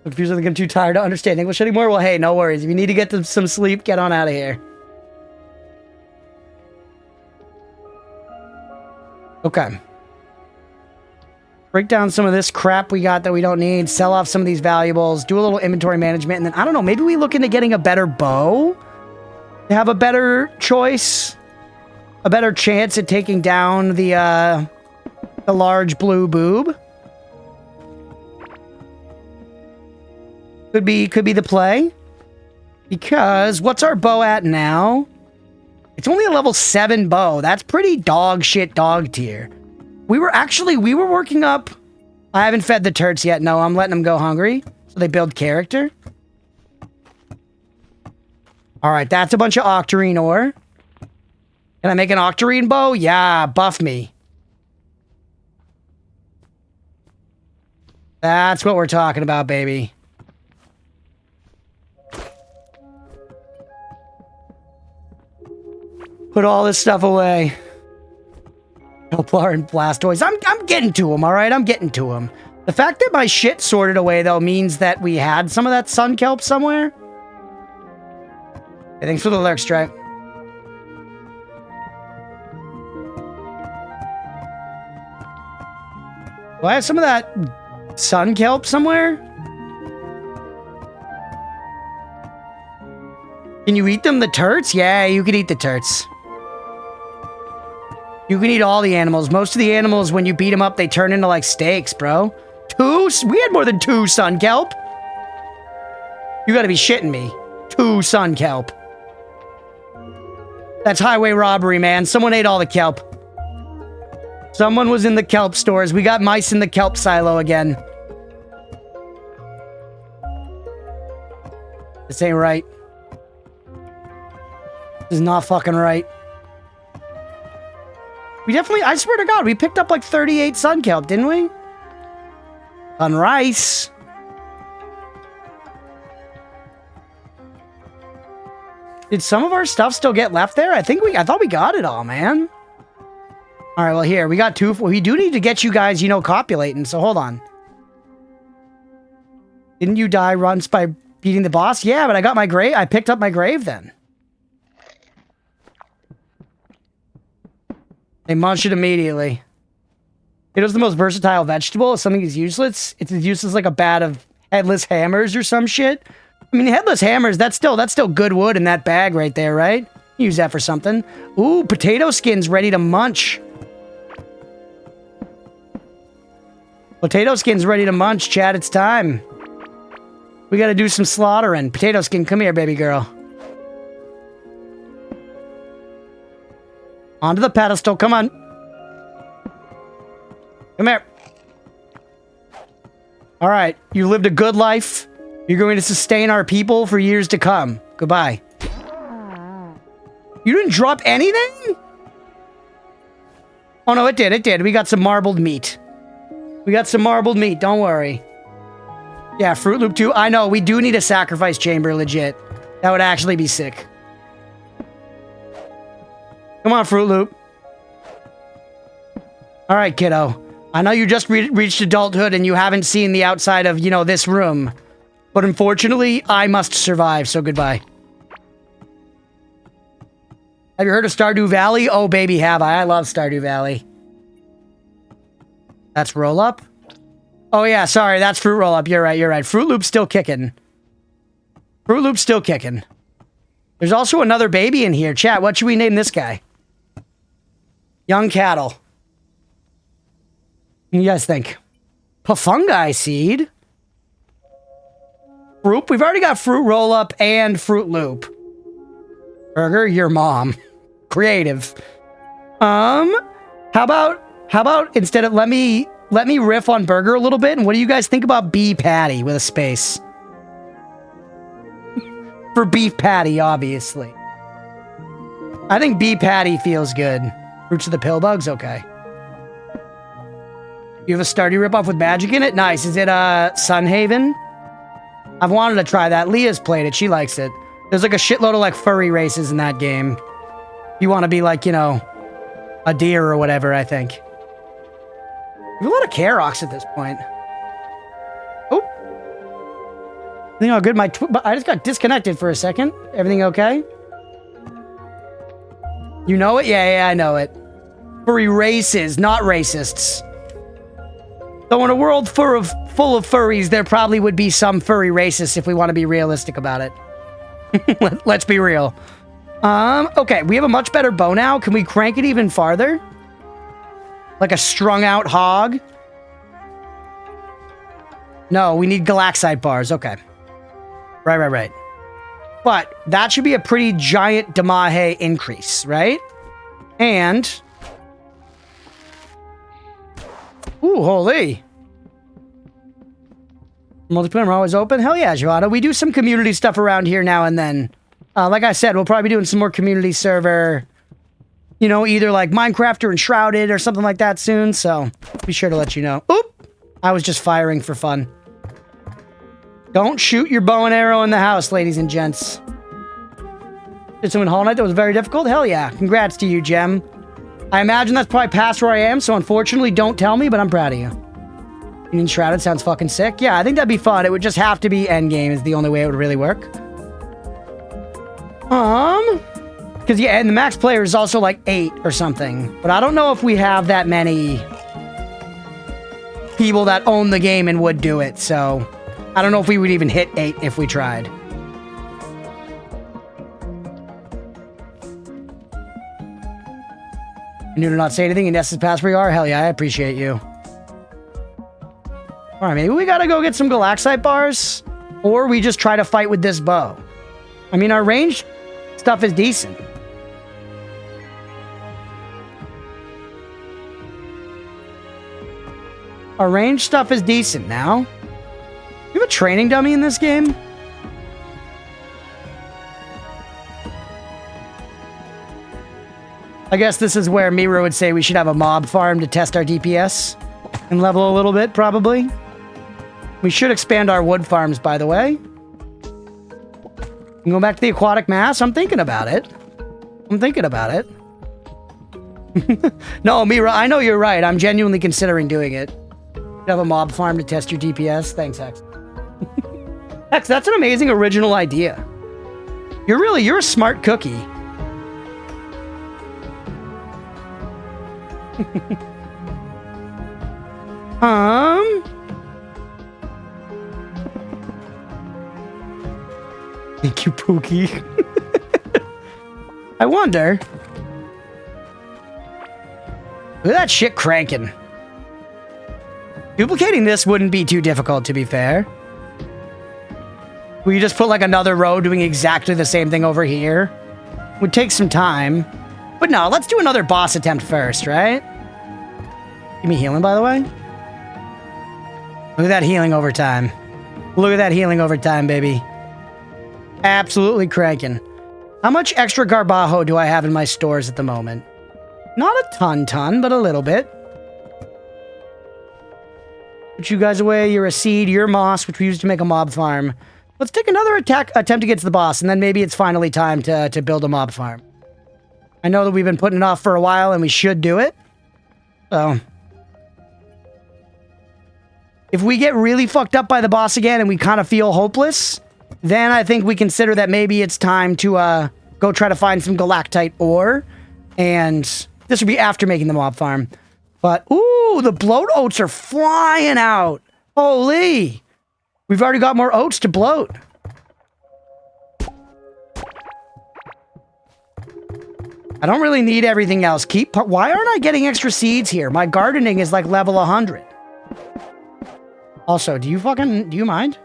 Confused, I think I'm too tired to understand English anymore. Well, hey, no worries. If you need to get some sleep, get on out of here. Okay. Break down some of this crap we got that we don't need. Sell off some of these valuables. Do a little inventory management. And then, I don't know, maybe we look into getting a better bow? To have a better choice? A better chance at taking down the large blue boob? Could be the play. Because, what's our bow at now? It's only a level 7 bow. That's pretty dog shit dog tier. We were working up... I haven't fed the turds yet. No, I'm letting them go hungry. So they build character. Alright, that's a bunch of octarine ore. Can I make an octarine bow? Yeah, buff me. That's what we're talking about, baby. Put all this stuff away. Kelplar and Blastoise. I'm getting to them, alright? I'm getting to them. The fact that my shit sorted away, though, means that we had some of that sun kelp somewhere. Hey, thanks for the lurk stripe. Do I have some of that sun kelp somewhere? Can you eat them, the turts? Yeah, you can eat the turts. You can eat all the animals. Most of the animals, when you beat them up, they turn into like steaks, bro. 2? We had more than 2 sun kelp. You gotta be shitting me. 2 sun kelp. That's highway robbery, man. Someone ate all the kelp. Someone was in the kelp stores. We got mice in the kelp silo again. This ain't right. This is not fucking right. We definitely, I swear to God, we picked up like 38 sun kelp, didn't we? On rice. Did some of our stuff still get left there? I thought we got it all, man. All right, well, here, we got 2. We do need to get you guys, you know, copulating, so hold on. Didn't you die once by beating the boss? Yeah, but I got my grave. I picked up my grave then. They munch it immediately. It was the most versatile vegetable. If something is useless, it's as useless like a bat of headless hammers or some shit. I mean, headless hammers, that's still good wood in that bag right there, right? Use that for something. Ooh, potato skins ready to munch. Potato Skin's ready to munch, Chad. It's time. We gotta do some slaughtering. Potato Skin, come here, baby girl. Onto the pedestal, come on. Come here. All right, you lived a good life. You're going to sustain our people for years to come. Goodbye. You didn't drop anything? Oh, no, it did. It did. We got some marbled meat. We got some marbled meat. Don't worry. Yeah, Fruit Loop 2. I know. We do need a sacrifice chamber, legit. That would actually be sick. Come on, Fruit Loop. All right, kiddo. I know you just reached adulthood and you haven't seen the outside of, you know, this room. But unfortunately, I must survive, so goodbye. Have you heard of Stardew Valley? Oh, baby, have I. I love Stardew Valley. That's Roll Up? Oh, yeah, sorry. That's Fruit Roll Up. You're right, you're right. Fruit Loop's still kicking. Fruit Loop's still kicking. There's also another baby in here. Chat, what should we name this guy? Young Cattle. What do you guys think? Pafungi Seed? Fruit? We've already got Fruit Roll Up and Fruit Loop. Burger, your mom. Creative. How about instead of let me riff on Burger a little bit, and what do you guys think about Bee Patty with a space? For beef patty, obviously. I think Bee Patty feels good. Roots of the Pillbugs? Okay. You have a Stardew ripoff with magic in it? Nice. Is it Sunhaven? I've wanted to try that. Leah's played it. She likes it. There's like a shitload of like furry races in that game. You want to be like, you know, a deer or whatever, I think. We have a lot of Karoks at this point. Oh. You know, good. I just got disconnected for a second. Everything okay? You know it? Yeah, I know it. Furry races, not racists. Though in a world full of furries, there probably would be some furry racists if we want to be realistic about it. Let's be real. Okay, we have a much better bow now. Can we crank it even farther? Like a strung out hog? No, we need galaxite bars. Okay. Right. But that should be a pretty giant Damahe increase, right? And... Ooh, holy. Multiplayer are always open? Hell yeah, Joanna. We do some community stuff around here now and then. Like I said, we'll probably be doing some more community server, you know, either like Minecraft or Enshrouded or something like that soon, so be sure to let you know. Oop! I was just firing for fun. Don't shoot your bow and arrow in the house, ladies and gents. Did someone Hollow Knight that was very difficult? Hell yeah. Congrats to you, Gem. I imagine that's probably past where I am, so unfortunately don't tell me, but I'm proud of you. Enshrouded sounds fucking sick. Yeah, I think that'd be fun. It would just have to be endgame is the only way it would really work. Because yeah, and the max player is also like 8 or something. But I don't know if we have that many people that own the game and would do it, so I don't know if we would even hit 8 if we tried. You do not say anything in Ness's past where you are? Hell yeah, I appreciate you. Alright, maybe we gotta go get some galaxite bars, or we just try to fight with this bow. I mean, our ranged stuff is decent. Our ranged stuff is decent now. You have a training dummy in this game? I guess this is where Mira would say we should have a mob farm to test our DPS and level a little bit, probably. We should expand our wood farms, by the way. And go back to the aquatic mass? I'm thinking about it. No, Mira, I know you're right. I'm genuinely considering doing it. You have a mob farm to test your DPS? Thanks, Hex. Hex, that's an amazing original idea. You're a smart cookie. Thank you, Pookie. I wonder. Look at that shit cranking. Duplicating this wouldn't be too difficult, to be fair. We just put like another row doing exactly the same thing over here. Would take some time. But no, let's do another boss attempt first, right? Give me healing, by the way. Look at that healing over time. Look at that healing over time, baby. Absolutely cranking. How much extra garbajo do I have in my stores at the moment? Not a ton, but a little bit. Put you guys away. You're a seed. You're moss, which we used to make a mob farm. Let's take another attempt against the boss, and then maybe it's finally time to build a mob farm. I know that we've been putting it off for a while, and we should do it. So, if we get really fucked up by the boss again and we kind of feel hopeless, then I think we consider that maybe it's time to go try to find some galactite ore. And this would be after making the mob farm. But, ooh, the bloat oats are flying out. Holy. We've already got more oats to bloat. I don't really need everything else. Why aren't I getting extra seeds here? My gardening is like level 100. Also, do you mind?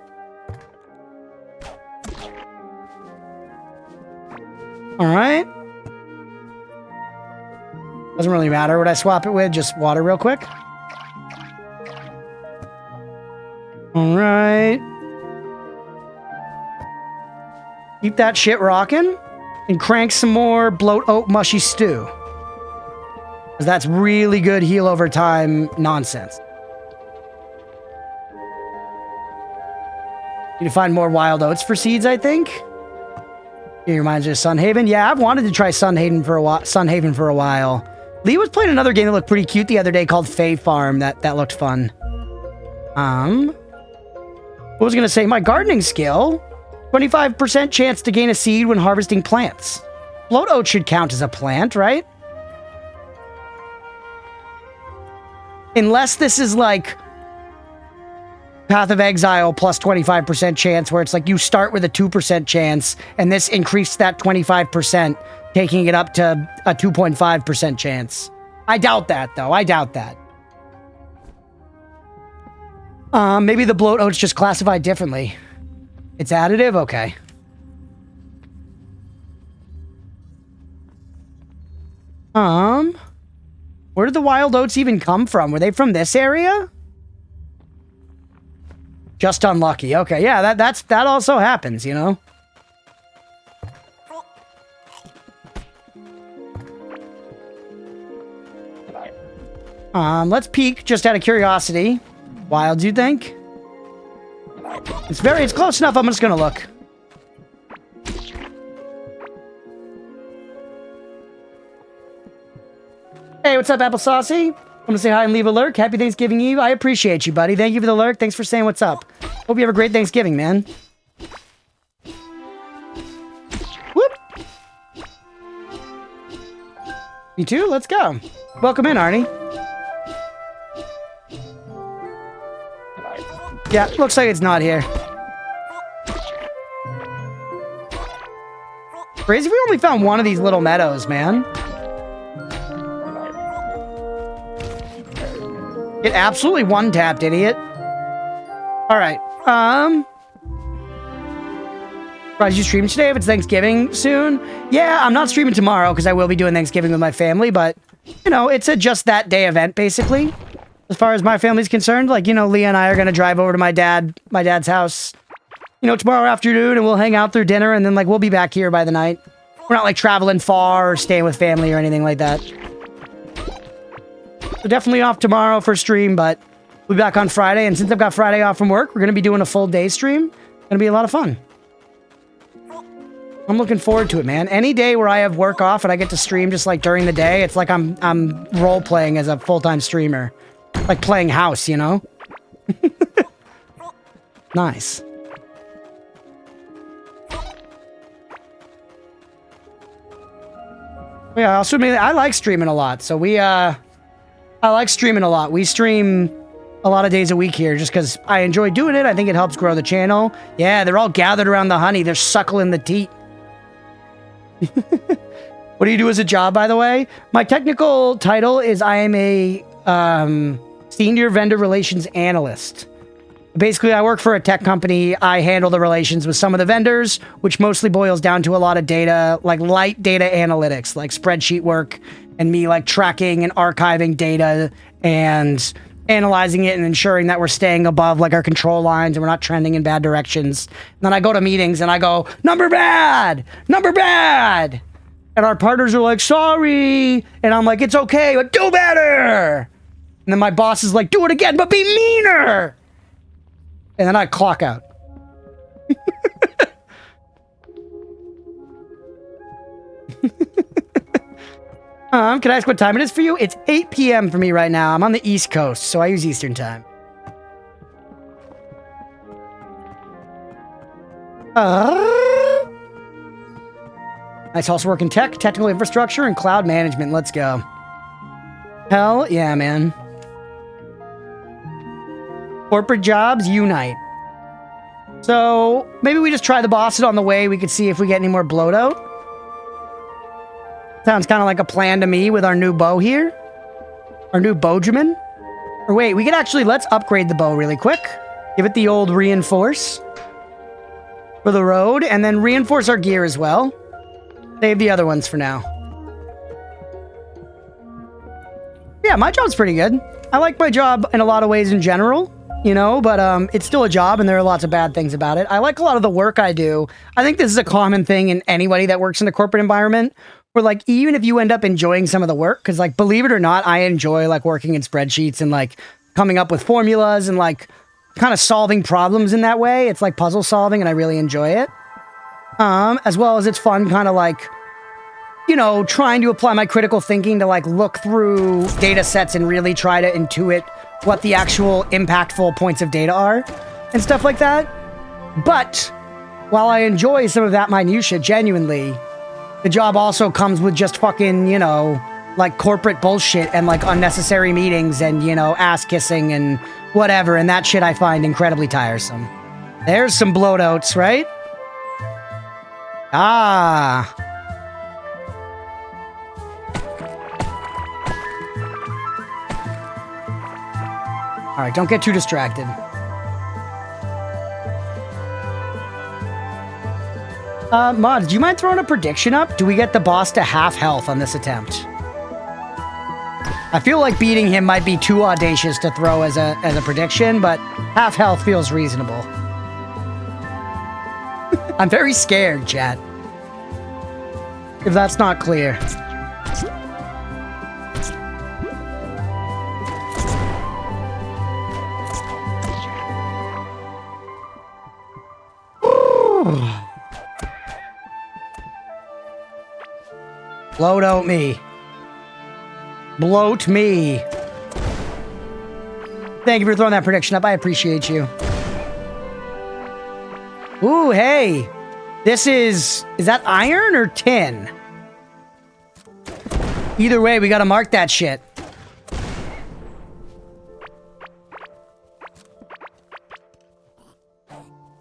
All right. Doesn't really matter what I swap it with. Just water real quick. All right. Keep that shit rocking. And crank some more bloat oat mushy stew. Because that's really good heal over time nonsense. Need to find more wild oats for seeds, I think. It reminds me of Sunhaven. Yeah, I've wanted to try Sunhaven for a while. Lee was playing another game that looked pretty cute the other day called Fae Farm. That looked fun. What was I going to say? My gardening skill. 25% chance to gain a seed when harvesting plants. Bloat oat should count as a plant, right? Unless this is like Path of Exile plus 25% chance, where it's like you start with a 2% chance, and this increased that 25%, taking it up to a 2.5% chance. I doubt that, though. I doubt that. Maybe the bloat oat's just classified differently. It's additive? Okay. Where did the wild oats even come from? Were they from this area? Just unlucky. Okay, yeah, that also happens, you know? Let's peek just out of curiosity. Wilds, you think? It's close enough, I'm just gonna look. Hey, what's up, Apple Saucy? I'm gonna say hi and leave a lurk. Happy Thanksgiving Eve. I appreciate you, buddy. Thank you for the lurk. Thanks for saying what's up. Hope you have a great Thanksgiving, man. Whoop! You too? Let's go. Welcome in, Arnie. Yeah, looks like it's not here. Crazy if we only found one of these little meadows, man. Get absolutely one-tapped, idiot. Alright, Did you stream today if it's Thanksgiving soon? Yeah, I'm not streaming tomorrow because I will be doing Thanksgiving with my family, but, you know, it's a just that day event, basically. As far as my family's concerned, like, you know, Leah and I are going to drive over to my dad's house, you know, tomorrow afternoon, and we'll hang out through dinner, and then, like, we'll be back here by the night. We're not, like, traveling far or staying with family or anything like that. So definitely off tomorrow for stream, but we'll be back on Friday, and since I've got Friday off from work, we're going to be doing a full day stream. It's going to be a lot of fun. I'm looking forward to it, man. Any day where I have work off and I get to stream just, like, during the day, it's like I'm role-playing as a full-time streamer. Like playing house, you know? Nice. Yeah, also, I like streaming a lot. So I like streaming a lot. We stream a lot of days a week here just because I enjoy doing it. I think it helps grow the channel. Yeah, they're all gathered around the honey. They're suckling the teat. What do you do as a job, by the way? My technical title is I am a Senior Vendor Relations Analyst. Basically, I work for a tech company. I handle the relations with some of the vendors, which mostly boils down to a lot of data, like light data analytics, like spreadsheet work, and me like tracking and archiving data and analyzing it and ensuring that we're staying above like our control lines and we're not trending in bad directions. And then I go to meetings and I go, number bad, number bad. And our partners are like, sorry. And I'm like, it's okay, but do better. And then my boss is like, do it again, but be meaner. And then I clock out. Can I ask what time it is for you? It's 8 p.m. for me right now. I'm on the East Coast, so I use Eastern time. I also work in tech, technical infrastructure, and cloud management. Let's go. Hell yeah, man. Corporate jobs unite. So maybe we just try the bosses on the way. We could see if we get any more bloat out. Sounds kind of like a plan to me with our new bow here. Our new bowjaman. Or wait, we could actually, let's upgrade the bow really quick. Give it the old reinforce for the road, and then reinforce our gear as well. Save the other ones for now. Yeah, my job's pretty good. I like my job in a lot of ways in general, you know, but it's still a job and there are lots of bad things about it. I like a lot of the work I do. I think this is a common thing in anybody that works in the corporate environment, where like, even if you end up enjoying some of the work, because like, believe it or not, I enjoy like working in spreadsheets and like coming up with formulas and like kind of solving problems in that way. It's like puzzle solving and I really enjoy it. As well as it's fun kind of like, you know, trying to apply my critical thinking to like look through data sets and really try to intuit what the actual impactful points of data are and stuff like that. But while I enjoy some of that minutia genuinely, the job also comes with just fucking, you know, like corporate bullshit and like unnecessary meetings and, you know, ass kissing and whatever. And that shit I find incredibly tiresome. There's some bloatouts, right? Ah. All right, don't get too distracted. Mod, do you mind throwing a prediction up? Do we get the boss to half health on this attempt? I feel like beating him might be too audacious to throw as a prediction, but half health feels reasonable. I'm very scared, chat. If that's not clear. Bloat out me. Bloat me. Thank you for throwing that prediction up. I appreciate you. Ooh, hey. This is that iron or tin? Either way, we gotta mark that shit.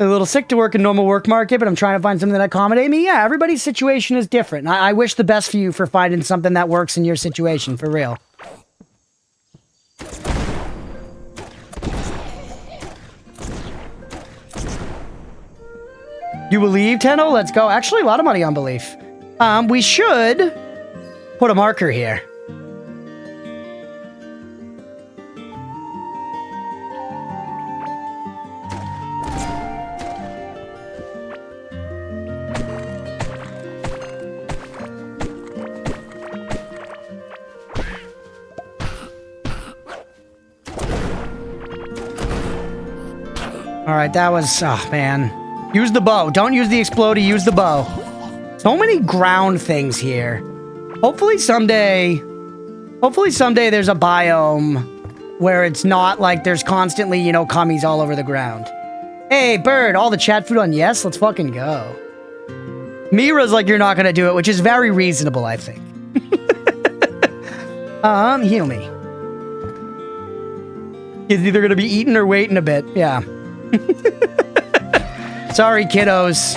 A little sick to work in normal work market, but I'm trying to find something that accommodate me. Yeah, everybody's situation is different. I wish the best for you for finding something that works in your situation, for real. You believe, Tenno? Let's go. Actually, a lot of money on belief. We should put a marker here. Alright, that was... oh, man. Use the bow. Don't use the explodey, use the bow. So many ground things here. Hopefully someday there's a biome where it's not like there's constantly, you know, commies all over the ground. Hey, Bird, all the chat food on yes? Let's fucking go. Mira's like, you're not gonna do it, which is very reasonable, I think. Heal me. He's either gonna be eaten or waiting a bit. Yeah. Sorry, kiddos.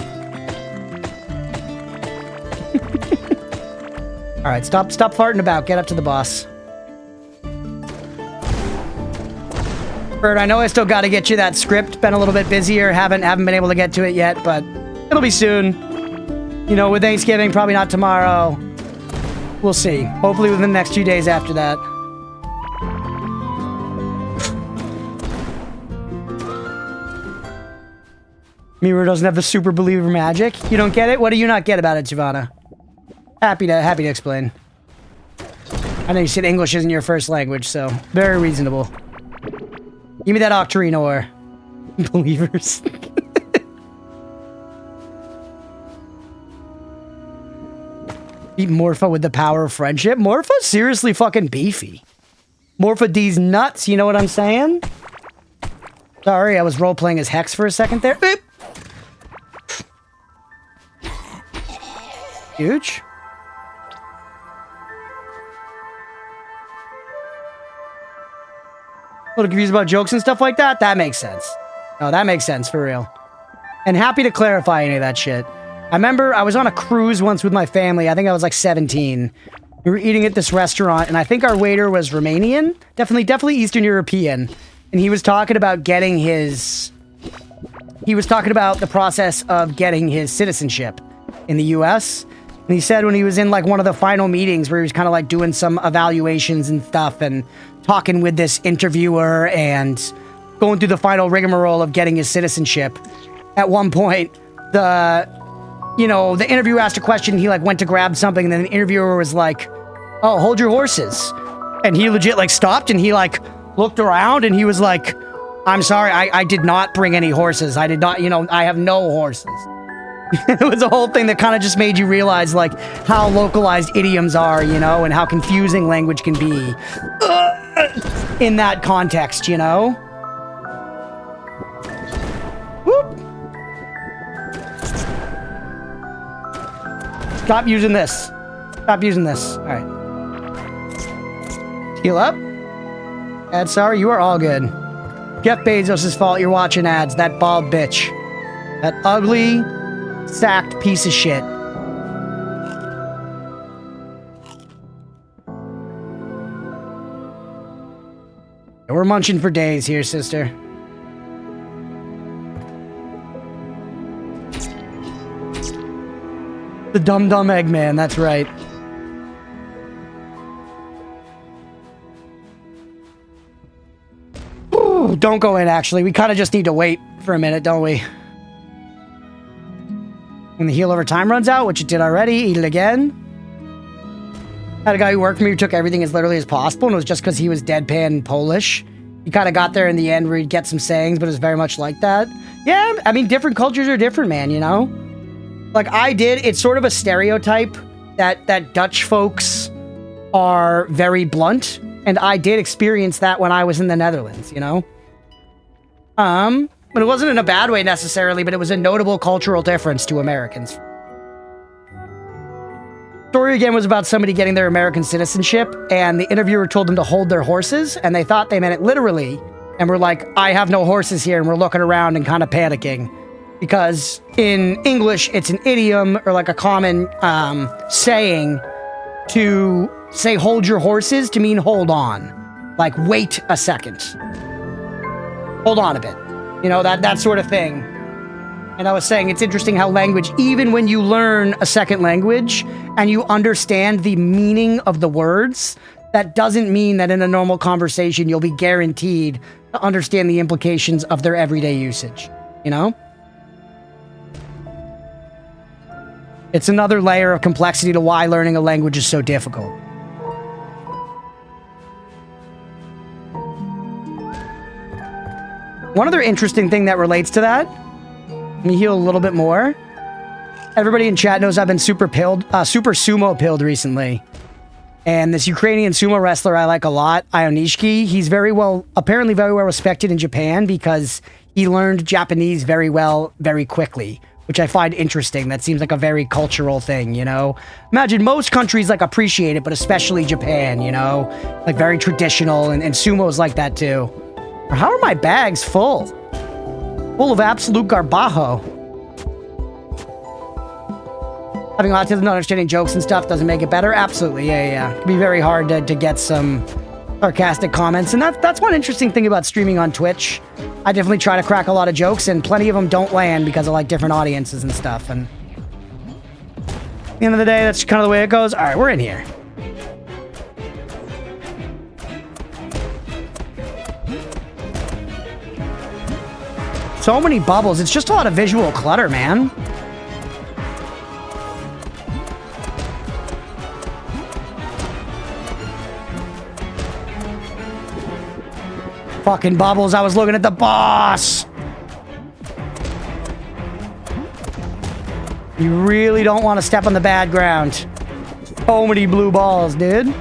All right, stop farting about. Get up to the boss. Bird, I know I still got to get you that script. Been a little bit busier. Haven't been able to get to it yet, but it'll be soon. You know, with Thanksgiving, probably not tomorrow. We'll see. Hopefully within the next 2 days after that. Mirror doesn't have the super believer magic. You don't get it? What do you not get about it, Giovanna? Happy to explain. I know you said English isn't your first language, so very reasonable. Give me that Octarine ore. Believers. Beat Morpha with the power of friendship. Morpha's seriously fucking beefy. Morpha D's nuts, you know what I'm saying? Sorry, I was role-playing as Hex for a second there. Beep. Huge. A little confused about jokes and stuff like that? That makes sense. No, that makes sense, for real. And happy to clarify any of that shit. I remember I was on a cruise once with my family. I think I was like 17. We were eating at this restaurant, and I think our waiter was Romanian. Definitely Eastern European. And he was talking about getting his... He was talking about the process of getting his citizenship in the US. And he said when he was in like one of the final meetings where he was kind of like doing some evaluations and stuff and talking with this interviewer and going through the final rigmarole of getting his citizenship. At one point, the interviewer asked a question, he like went to grab something, and then the interviewer was like, "Oh, hold your horses." And he legit like stopped and he like looked around and he was like, "I'm sorry, I did not bring any horses. I did not, I have no horses." It was a whole thing that kind of just made you realize like how localized idioms are, and how confusing language can be in that context, Whoop. Stop using this. Stop using this. All right. Heal up. Ed, sorry, you are all good. Jeff Bezos' fault you're watching ads. That bald bitch. That ugly, sacked piece of shit. We're munching for days here, sister. The dumb Eggman, that's right. Ooh, don't go in, actually. We kind of just need to wait for a minute, don't we? When the heal over time runs out, which it did already, eat it again. Had a guy who worked for me who took everything as literally as possible, and it was just because he was deadpan and Polish. He kind of got there in the end where he'd get some sayings, but it was very much like that. Yeah, I mean, different cultures are different, man, Like, it's sort of a stereotype that Dutch folks are very blunt, and I did experience that when I was in the Netherlands, But it wasn't in a bad way necessarily, but it was a notable cultural difference to Americans. Story again was about somebody getting their American citizenship, and the interviewer told them to hold their horses, and they thought they meant it literally, and were like, "I have no horses here," and we're looking around and kind of panicking. Because in English, it's an idiom or like a common saying to say hold your horses to mean hold on. Like, wait a second. Hold on a bit. That sort of thing. And I was saying, it's interesting how language, even when you learn a second language and you understand the meaning of the words, that doesn't mean that in a normal conversation you'll be guaranteed to understand the implications of their everyday usage. It's another layer of complexity to why learning a language is so difficult. One other interesting thing that relates to that, let me heal a little bit more. Everybody in chat knows I've been super sumo pilled recently. And this Ukrainian sumo wrestler I like a lot, Ionishki, he's apparently very well respected in Japan because he learned Japanese very well, very quickly, which I find interesting. That seems like a very cultural thing, Imagine most countries like appreciate it, but especially Japan, like very traditional, and sumo's like that too. How are my bags full? Full of absolute garbajo. Having autism, not understanding jokes and stuff doesn't make it better? Absolutely, yeah. It can be very hard to get some sarcastic comments. And that's one interesting thing about streaming on Twitch. I definitely try to crack a lot of jokes, and plenty of them don't land because of like different audiences and stuff. And at the end of the day, that's kind of the way it goes. All right, we're in here. So many bubbles. It's just a lot of visual clutter, man. Fucking bubbles. I was looking at the boss. You really don't want to step on the bad ground. So many blue balls, dude.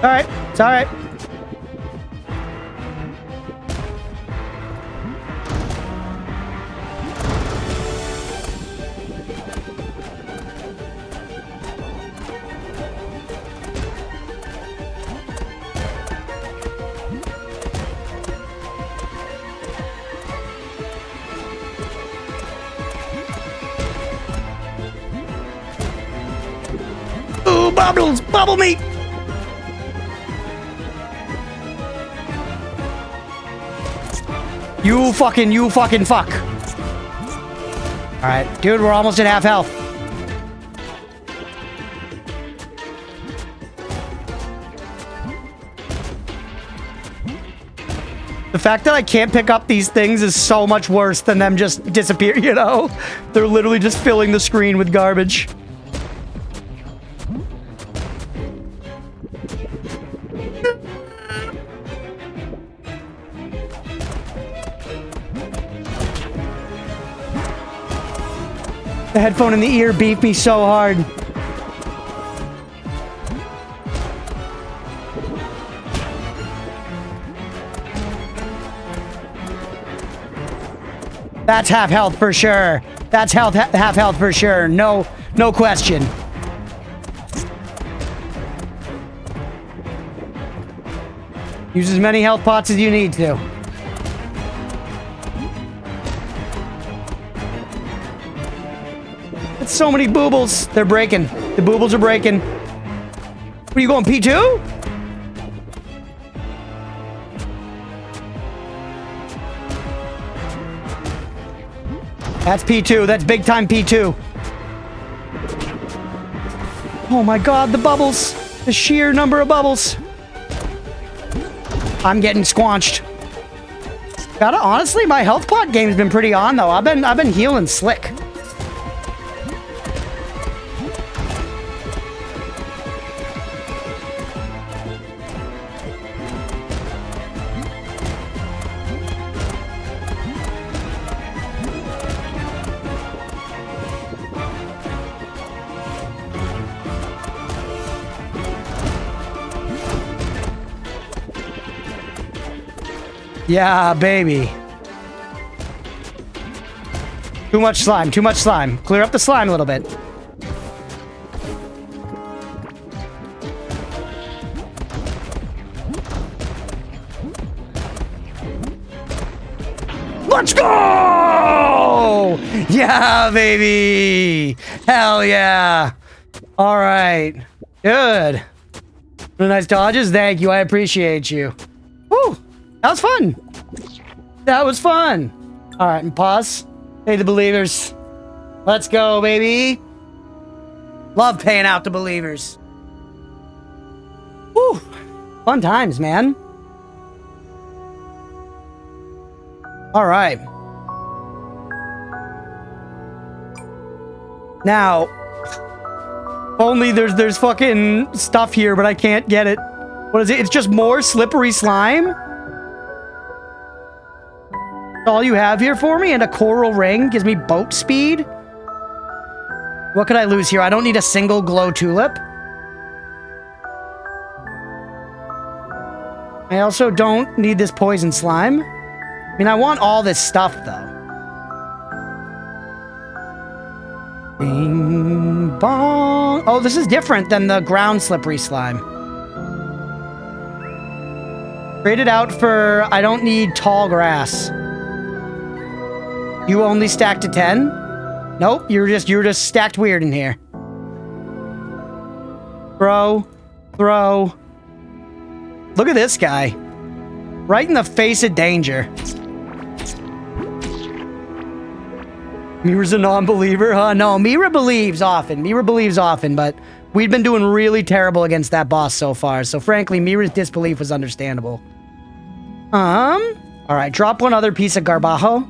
All right, it's all right. Ooh, bubbles, bubble meat. You fucking fuck. Alright, dude, we're almost at half health. The fact that I can't pick up these things is so much worse than them just disappear, you know? They're literally just filling the screen with garbage. The headphone in the ear beat me so hard. That's half health for sure. That's half health for sure. No question. Use as many health pots as you need to. So many boobles. They're breaking. The boobles are breaking. What are you going, P2? That's P2. That's big time P2. Oh my god, the bubbles. The sheer number of bubbles. I'm getting squanched. Gotta honestly, my health pot game's been pretty on though. I've been healing slick. Yeah, baby. Too much slime, too much slime. Clear up the slime a little bit. Let's go! Yeah, baby! Hell yeah! All right. Good. Nice dodges. Thank you. I appreciate you. Woo! That was fun. That was fun. All right, and pause. Hey, the believers. Let's go, baby. Love paying out to believers. Woo! Fun times, man. All right. Now, only there's fucking stuff here, but I can't get it. What is it? It's just more slippery slime? All you have here for me, and a coral ring gives me boat speed. What could I lose here? I don't need a single glow tulip. I also don't need this poison slime. I mean, I want all this stuff though. Bing, bong. Oh, this is different than the ground slippery slime. Trade it out for, I don't need tall grass. You only stacked to 10? Nope, you're just stacked weird in here. Throw. Look at this guy. Right in the face of danger. Mira's a non-believer, huh? No, Mira believes often. But we've been doing really terrible against that boss so far. So frankly, Mira's disbelief was understandable. Alright, drop one other piece of garbajo.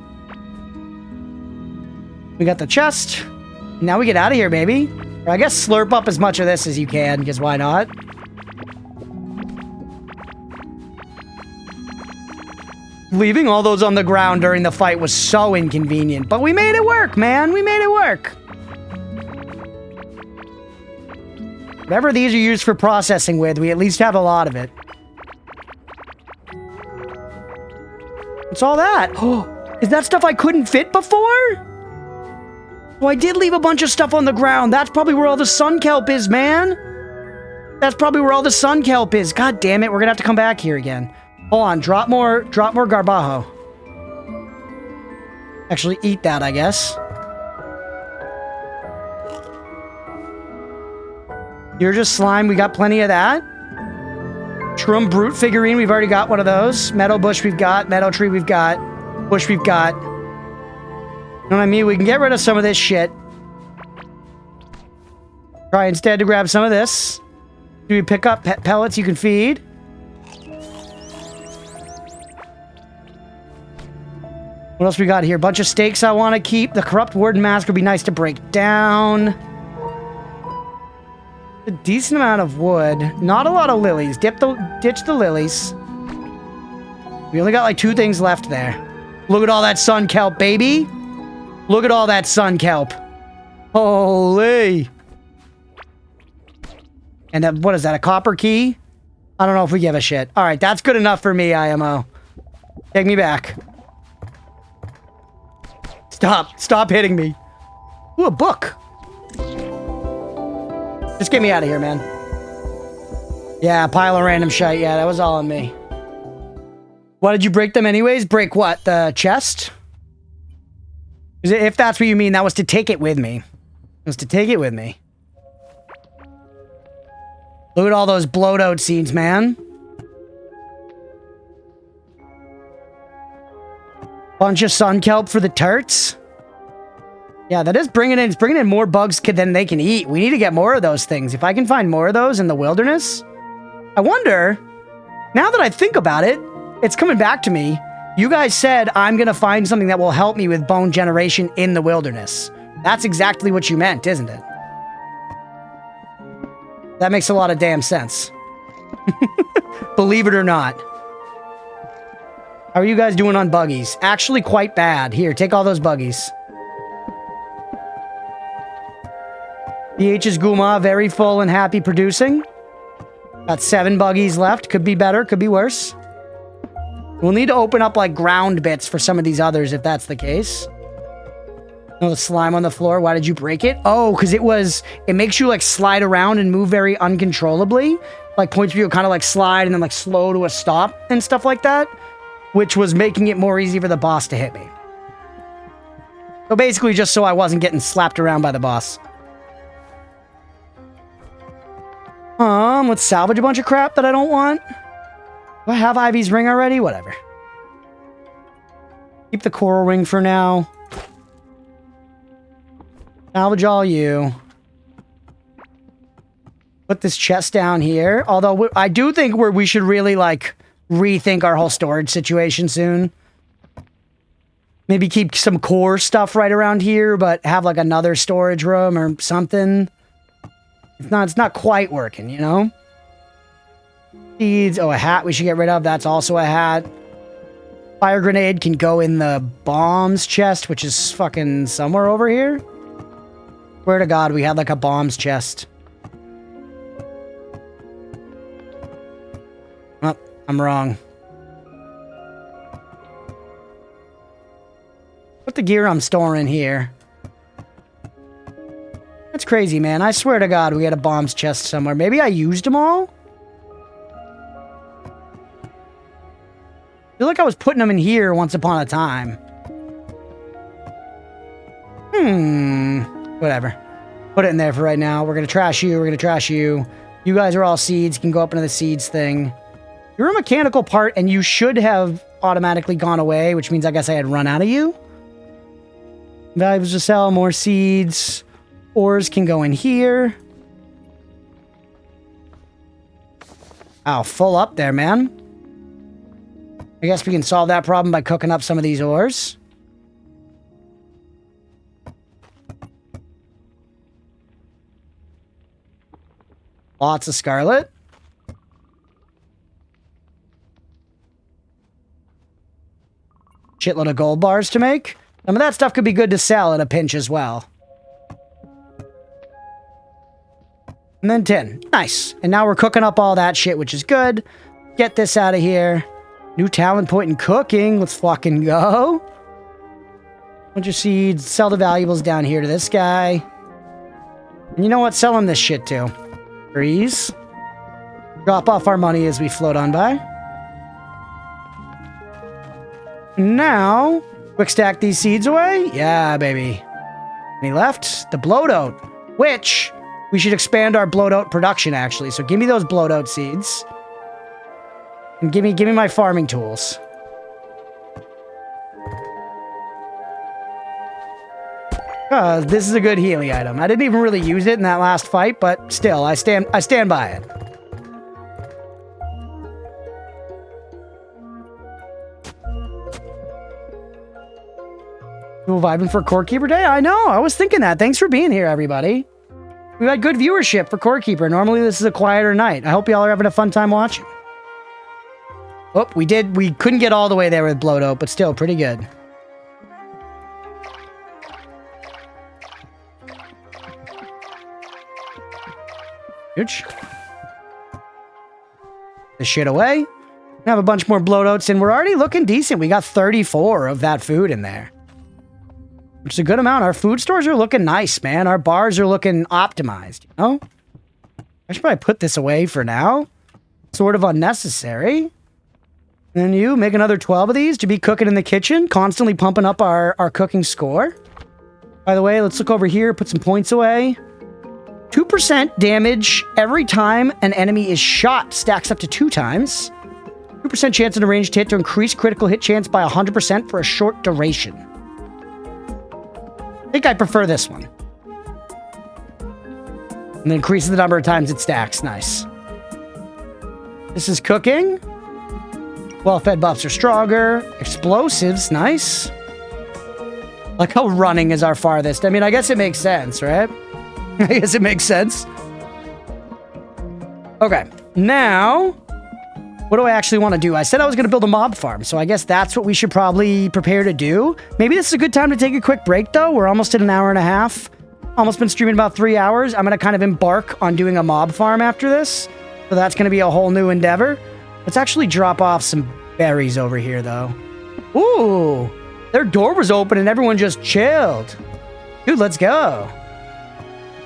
We got the chest. Now we get out of here, baby. Or I guess slurp up as much of this as you can, because why not? Leaving all those on the ground during the fight was so inconvenient, but we made it work, man. We made it work. Whatever these are used for processing with, we at least have a lot of it. What's all that? Oh, is that stuff I couldn't fit before? Oh, I did leave a bunch of stuff on the ground. That's probably where all the sun kelp is, man. That's probably where all the sun kelp is. God damn it, we're gonna have to come back here again. Hold on, drop more garbajo. Actually, eat that, I guess. You're just slime, we got plenty of that. Shroom Brute figurine, we've already got one of those. Meadow Bush we've got, Meadow Tree we've got, Bush we've got. You know what I mean? We can get rid of some of this shit. Try instead to grab some of this. Do we pick up pellets you can feed? What else we got here? Bunch of steaks I want to keep. The Corrupt Warden Mask would be nice to break down. A decent amount of wood. Not a lot of lilies. Ditch the lilies. We only got like 2 things left there. Look at all that sun kelp, baby. Look at all that sun kelp. Holy. And what is that? A copper key? I don't know if we give a shit. All right, that's good enough for me, IMO. Take me back. Stop hitting me. Ooh, a book. Just get me out of here, man. Yeah, pile of random shite. Yeah, that was all on me. Why did you break them anyways? Break what? The chest? If that's what you mean, that was to take it with me. It was to take it with me. Look at all those blowed out seeds, man. Bunch of sun kelp for the turts. Yeah, that is bringing in, it's bringing in more bugs than they can eat. We need to get more of those things. If I can find more of those in the wilderness. I wonder, now that I think about it, it's coming back to me. You guys said I'm going to find something that will help me with bone generation in the wilderness. That's exactly what you meant, isn't it? That makes a lot of damn sense. Believe it or not. How are you guys doing on buggies? Actually quite bad. Here, take all those buggies. BH's Guma, very full and happy producing. Got 7 buggies left. Could be better, could be worse. We'll need to open up like ground bits for some of these others if that's the case. Oh, the slime on the floor. Why did you break it? Oh, because it makes you like slide around and move very uncontrollably. Like points of view kind of like slide and then like slow to a stop and stuff like that. Which was making it more easy for the boss to hit me. So basically just so I wasn't getting slapped around by the boss. Let's salvage a bunch of crap that I don't want. Do I have Ivy's ring already? Whatever. Keep the coral ring for now. Salvage all you. Put this chest down here. Although I do think we should really like rethink our whole storage situation soon. Maybe keep some core stuff right around here, but have like another storage room or something. It's not quite working, you know? Seeds. Oh, a hat we should get rid of. That's also a hat. Fire grenade can go in the bombs chest, which is fucking somewhere over here. Swear to God, we had like a bombs chest. Oh, I'm wrong. Put the gear I'm storing here. Let's crazy, man. I swear to God, we had a bombs chest somewhere. Maybe I used them all? I feel like I was putting them in here once upon a time. Whatever. Put it in there for right now. We're going to trash you. We're going to trash you. You guys are all seeds. You can go up into the seeds thing. You're a mechanical part, and you should have automatically gone away, which means I guess I had run out of you. Valuables to sell. More seeds. Ores can go in here. Oh, full up there, man. I guess we can solve that problem by cooking up some of these ores. Lots of scarlet. Shitload of gold bars to make. Some of that stuff could be good to sell at a pinch as well. And then tin. Nice. And now we're cooking up all that shit, which is good. Get this out of here. New talent point in cooking. Let's fucking go. Bunch of seeds. Sell the valuables down here to this guy. And you know what? Sell him this shit too. Freeze. Drop off our money as we float on by. Now, quick stack these seeds away. Yeah, baby. Any left? The bloat oat, which we should expand our bloat oat production, actually. So give me those bloat oat seeds. And give me my farming tools. This is a good healing item. I didn't even really use it in that last fight, but still, I stand by it. People vibing for Core Keeper Day? I know, I was thinking that. Thanks for being here, everybody. We've had good viewership for Core Keeper. Normally, this is a quieter night. I hope y'all are having a fun time watching. Oh, we couldn't get all the way there with bloat oat, but still pretty good. Huge. The shit away. We have a bunch more bloat oats, and we're already looking decent. We got 34 of that food in there, which is a good amount. Our food stores are looking nice, man. Our bars are looking optimized, you know? I should probably put this away for now. Sort of unnecessary. And then you make another 12 of these to be cooking in the kitchen, constantly pumping up our cooking score. By the way, let's look over here, put some points away. 2% damage every time an enemy is shot stacks up to 2 times. 2% chance in a ranged hit to increase critical hit chance by 100% for a short duration. I think I prefer this one. And increases the number of times it stacks. Nice. This is cooking. Well-fed buffs are stronger. Explosives. Nice. Like how running is our farthest. I mean, I guess it makes sense, right? I guess it makes sense. Okay. Now, what do I actually want to do? I said I was going to build a mob farm, so I guess that's what we should probably prepare to do. Maybe this is a good time to take a quick break, though. We're almost at an hour and a half. Almost been streaming about 3 hours. I'm going to kind of embark on doing a mob farm after this. So that's going to be a whole new endeavor. Let's actually drop off some berries over here, though. Ooh, their door was open and everyone just chilled. Dude, let's go.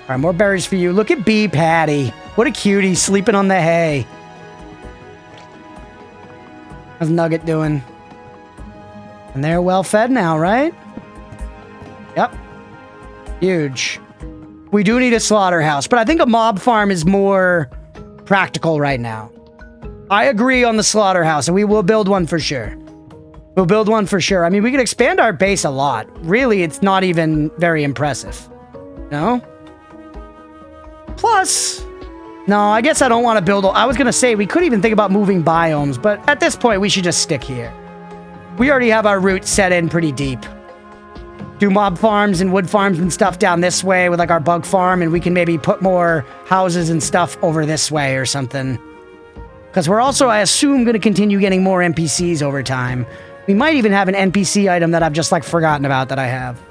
All right, more berries for you. Look at Bee Patty. What a cutie, sleeping on the hay. How's Nugget doing? And they're well fed now, right? Yep. Huge. We do need a slaughterhouse, but I think a mob farm is more practical right now. I agree on the slaughterhouse, and we will build one for sure. We'll build one for sure. I mean, we could expand our base a lot. Really, it's not even very impressive. No? Plus, no, I guess I don't want to build... I was going to say, we could even think about moving biomes, but at this point, we should just stick here. We already have our roots set in pretty deep. Do mob farms and wood farms and stuff down this way with, like, our bug farm, and we can maybe put more houses and stuff over this way or something. Because we're also, I assume, going to continue getting more NPCs over time. We might even have an NPC item that I've just, like, forgotten about that I have.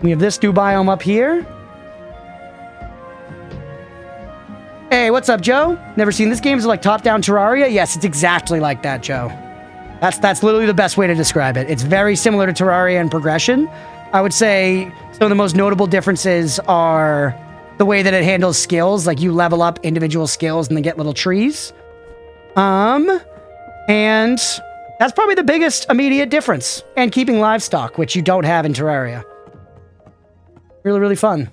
We have this new biome up here. Hey, what's up, Joe? Never seen this game? Is it like top-down Terraria? Yes, it's exactly like that, Joe. That's literally the best way to describe it. It's very similar to Terraria in progression. I would say some of the most notable differences are the way that it handles skills. Like, you level up individual skills and then get little trees. And that's probably the biggest immediate difference. And keeping livestock, which you don't have in Terraria. Really, really fun.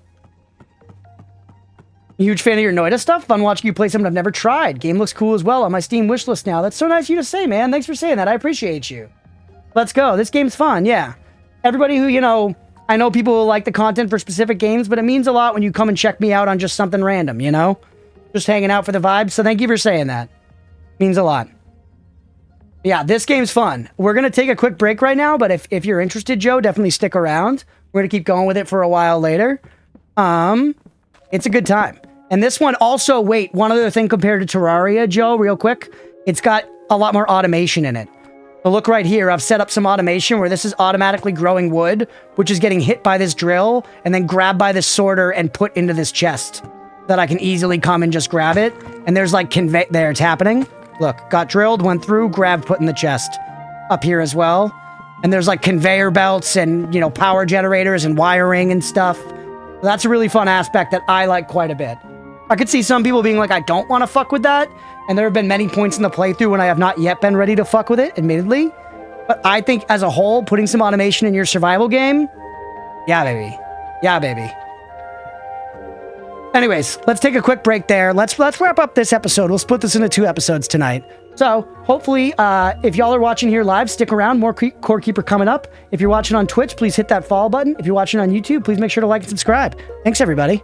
Huge fan of your Noida stuff. Fun watching you play something I've never tried. Game looks cool as well on my Steam wishlist now. That's so nice of you to say, man. Thanks for saying that. I appreciate you. Let's go. This game's fun, yeah. Everybody who, you know, I know people like the content for specific games, but it means a lot when you come and check me out on just something random, you know? Just hanging out for the vibe, so thank you for saying that. Means a lot. Yeah, this game's fun. We're going to take a quick break right now, but if you're interested, Joe, definitely stick around. We're going to keep going with it for a while later. It's a good time. And this one also, wait, one other thing compared to Terraria, Joe, real quick. It's got a lot more automation in it. So look right here. I've set up some automation where this is automatically growing wood, which is getting hit by this drill and then grabbed by this sorter and put into this chest that I can easily come and just grab it. And there's like there, it's happening. Look, got drilled, went through, grabbed, put in the chest. Up here as well. And there's like conveyor belts and, you know, power generators and wiring and stuff. That's a really fun aspect that I like quite a bit. I could see some people being like, I don't want to fuck with that. And there have been many points in the playthrough when I have not yet been ready to fuck with it, admittedly. But I think as a whole, putting some automation in your survival game, yeah, baby. Yeah, baby. Anyways, let's take a quick break there. Let's wrap up this episode. We'll split this into 2 episodes tonight. So, hopefully, if y'all are watching here live, stick around. More Core Keeper coming up. If you're watching on Twitch, please hit that follow button. If you're watching on YouTube, please make sure to like and subscribe. Thanks, everybody.